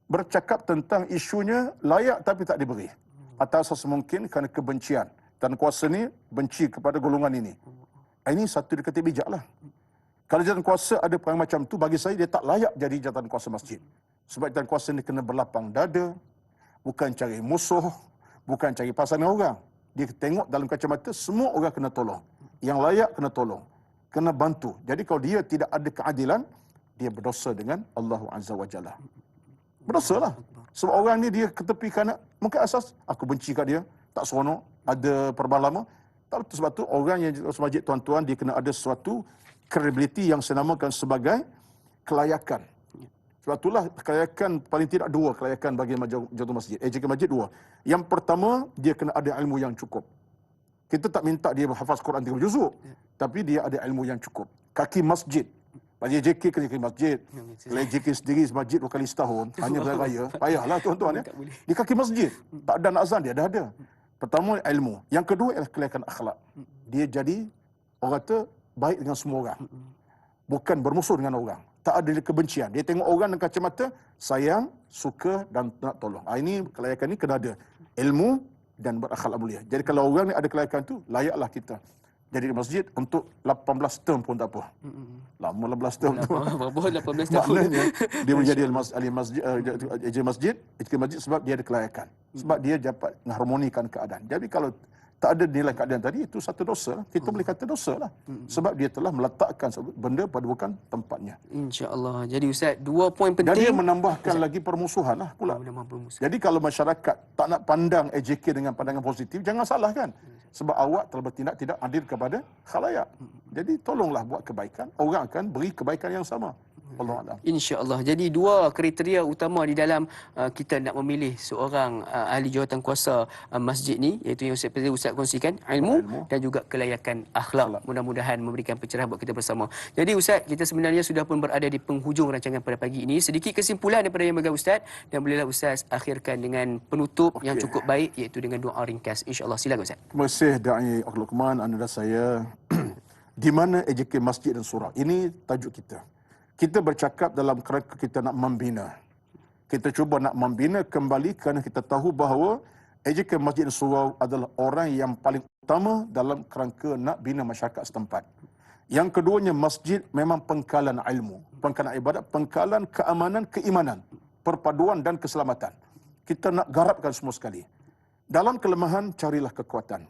bercakap tentang isunya layak tapi tak diberi. Atas asas mungkin kerana kebencian. Dan kuasa ni benci kepada golongan ini. Ini satu dia kata bijaklah. Kalau jawatan kuasa ada perang macam tu, bagi saya dia tak layak jadi jawatan kuasa masjid. Sebab jawatan kuasa ni kena berlapang dada, bukan cari musuh, bukan cari pasangan orang. Dia tengok dalam kacamata semua orang kena tolong. Yang layak kena tolong, kena bantu. Jadi kalau dia tidak ada keadilan, dia berdosa dengan Allah Azza wa Jalla. Berdosa lah. Sebab orang ni dia ketepikan, mungkin asas aku benci kat dia, tak seronok, ada perubahan lama. Tak betul, sebab tu orang yang masjid tuan-tuan, dia kena ada sesuatu credibility yang saya namakan sebagai kelayakan. Sebab itulah kelayakan paling tidak dua kelayakan bagi jawatan masjid. AJK masjid dua. Yang pertama, dia kena ada ilmu yang cukup. Kita tak minta dia hafaz Quran 30 juzuk, tapi dia ada ilmu yang cukup. Kaki masjid. Bagi JK kena kaki masjid. Kalau JK sendiri masjid 2 kali setahun, hanya beraya raya. Payahlah tuan-tuan ya. Di kaki masjid. Tak ada nak azan, dia ada. Pertama ilmu. Yang kedua ialah kelayakan akhlak. Dia jadi orang kata baik dengan semua orang. Bukan bermusuh dengan orang. Tak ada kebencian. Dia tengok orang dengan kacamata sayang, suka dan nak tolong. Ini kelayakan ni kena ada ilmu dan berakhlak mulia. Jadi kalau orang ni ada kelayakan tu, layaklah kita jadi di masjid untuk 18 term pun tak apa. Lama 18 term tu. Berapa 18 tahun. Maknanya dia menjadi ahli masjid, masjid sebab dia ada kelayakan. Sebab dia dapat mengharmonikan keadaan. Jadi kalau tak ada nilai keadaan tadi, itu satu dosa. Kita boleh kata dosa lah. Sebab dia telah meletakkan benda pada bukan tempatnya. InsyaAllah. Jadi Ustaz, 2 poin penting. Dan dia menambahkan lagi permusuhan lah pula. Jadi kalau masyarakat tak nak pandang AJK dengan pandangan positif, jangan salahkan. Sebab awak telah bertindak tidak adil kepada khalayak. Jadi tolonglah buat kebaikan. Orang akan beri kebaikan yang sama. Allah. InsyaAllah. Jadi 2 kriteria utama di dalam kita nak memilih seorang ahli jawatan kuasa masjid ni, iaitu yang Ustaz kongsikan, ilmu dan juga kelayakan akhlak. Mudah-mudahan memberikan pencerahan buat kita bersama. Jadi Ustaz, kita sebenarnya sudah pun berada di penghujung rancangan pada pagi ini. Sedikit kesimpulan daripada yang bagi Ustaz, dan bolehlah Ustaz akhirkan dengan penutup yang cukup baik, iaitu dengan doa ringkas. InsyaAllah. Silakan Ustaz. Terima kasih Da'i Luqman, anda dan saya. Di mana AJK Masjid dan Surau? Ini tajuk kita. Kita bercakap dalam kerangka kita nak membina. Kita cuba nak membina kembali kerana kita tahu bahawa AJK Masjid dan Surau adalah orang yang paling utama dalam kerangka nak bina masyarakat setempat. Yang keduanya, masjid memang pengkalan ilmu, pengkalan ibadat, pengkalan keamanan, keimanan, perpaduan dan keselamatan. Kita nak garapkan semua sekali. Dalam kelemahan, carilah kekuatan.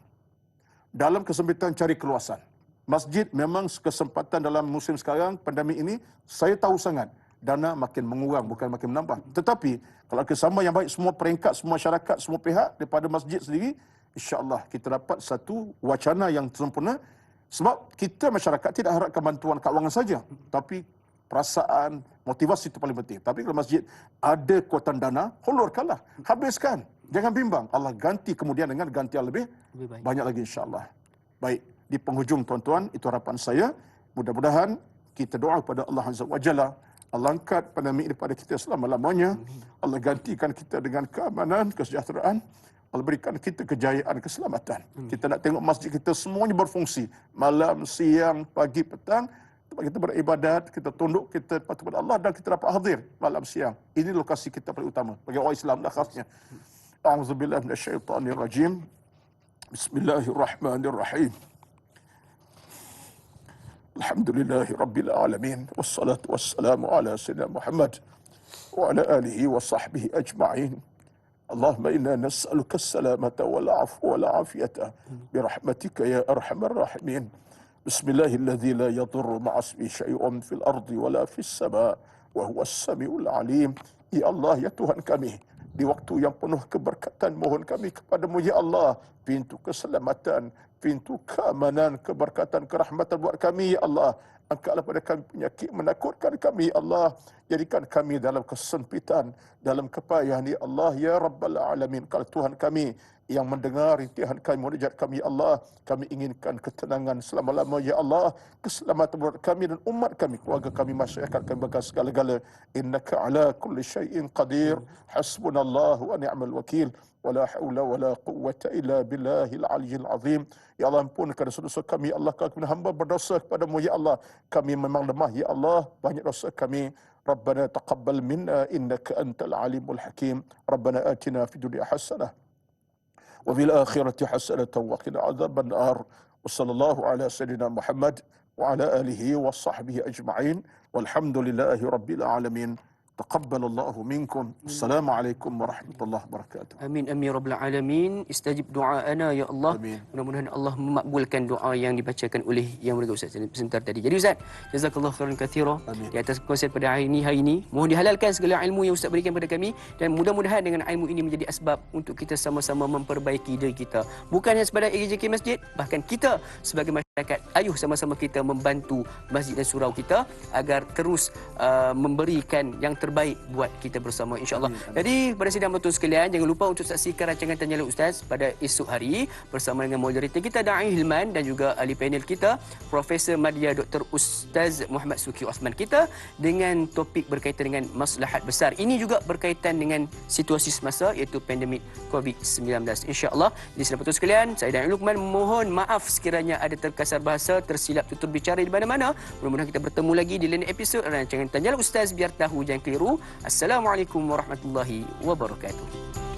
Dalam kesempitan, cari keluasan. Masjid memang kesempatan dalam musim sekarang, pandemik ini, saya tahu sangat dana makin mengurang, bukan makin menambah. Tetapi kalau kerjasama yang baik semua peringkat, semua masyarakat, semua pihak daripada masjid sendiri, insya-Allah kita dapat satu wacana yang sempurna. Sebab kita masyarakat tidak harapkan bantuan keuangan saja, tapi perasaan, motivasi itu paling penting. Tapi kalau masjid ada kuatan dana, hulurkanlah, habiskan. Jangan bimbang. Allah ganti kemudian dengan ganti yang lebih banyak lagi insya-Allah. Baik. Di penghujung tuan-tuan, itu harapan saya. Mudah-mudahan kita doa kepada Allah Azza wa Jalla. Allah angkat pandemik daripada kita selama-lamanya. Allah gantikan kita dengan keamanan, kesejahteraan. Allah berikan kita kejayaan, keselamatan. Kita nak tengok masjid kita semuanya berfungsi. Malam, siang, pagi, petang. Tempat kita beribadat, kita tunduk, kita patuh kepada Allah dan kita dapat hadir malam, siang. Ini lokasi kita paling utama. Bagi orang Islam dah khasnya. A'udzubillah minasyaitanirrajim. Bismillahirrahmanirrahim. Alhamdulillahi Rabbil Alamin. Wassalatu wassalamu ala Sayyidina Muhammad wa ala alihi wa sahbihi ajma'in. Allahumma inna nas'aluka as-salamata wal afwa wal afiyata birahmatika ya arhamar rahimin. Bismillahilladzi la yadurru ma'asmi syai'un fil ardi wala fis sama' wa huwas samiul alim. Ya Allah, ya Tuhan kami, di waktu yang penuh keberkatan, mohon kami kepadamu ya Allah, pintu keselamatan, pintu keamanan, keberkatan, kerahmatan buat kami ya Allah. Angkatlah pada kami penyakit menakutkan kami ya Allah. Jadikan kami dalam kesempitan, dalam kepayahan ya Allah, ya Rabbal Alamin. Kalau Tuhan kami, yang mendengar rintihan kami, munajat kami ya Allah. Kami inginkan ketenangan selama-lama ya Allah, keselamatan buat kami dan umat kami, keluarga kami, masyarakat kami, bahkan segala-gala. Innaka ala kulli syai'in qadir. Hasbunallahu wa ni'mal wakil. Wala haula wala quwwata illa billahil aliyyil azim. Ya Allah, ampunkan dosa-dosa kami ya Allah. Kami hamba berdosa kepadamu ya Allah. Kami memang lemah ya Allah, banyak dosa kami. Rabbana taqabbal minna innaka antal alimul hakim. Rabbana atina fid dunya hasanah wa fil akhirati hasanah wa qina adzaban nar. Wa sallallahu ala sayyidina Muhammad wa ala alihi wa sahbihi ajma'in. Walhamdulillahi rabbil alamin. Taqabbalallahu minkum. Assalamualaikum warahmatullahi wabarakatuh. Amin amin rabbal alamin. Istajib doaana ya Allah. Amin. Mudah-mudahan Allah memakbulkan doa yang dibacakan oleh Yang Mulia Ustaz sebentar tadi. Jadi Ustaz, jazakallahu khairan katsira di atas konsep pada hari ini. Mohon dihalalkan segala ilmu yang Ustaz berikan kepada kami, dan mudah-mudahan dengan ilmu ini menjadi asbab untuk kita sama-sama memperbaiki diri kita. Bukan hanya sekadar AJK Masjid, bahkan kita sebagai masyarakat, ayuh sama-sama kita membantu masjid dan surau kita agar terus memberikan yang terbaik buat kita bersama, insya-Allah. Jadi pada sidang betul sekalian, jangan lupa untuk saksikan rancangan Tanya Jawab Ustaz pada esok hari bersama dengan moderator kita Da'i Hilman dan juga ahli panel kita Profesor Madya Dr. Ustaz Muhammad Suki Osman kita dengan topik berkaitan dengan maslahat besar. Ini juga berkaitan dengan situasi semasa, iaitu pandemik COVID-19. Insya-Allah. Di sidang betul sekalian, saya dan Luqman mohon maaf sekiranya ada terkasar bahasa, tersilap tutur bicara di mana-mana. Mudah-mudahan kita bertemu lagi di lain episod rancangan Tanya Jawab Ustaz, biar tahu jangan keliru. Assalamualaikum warahmatullahi wabarakatuh.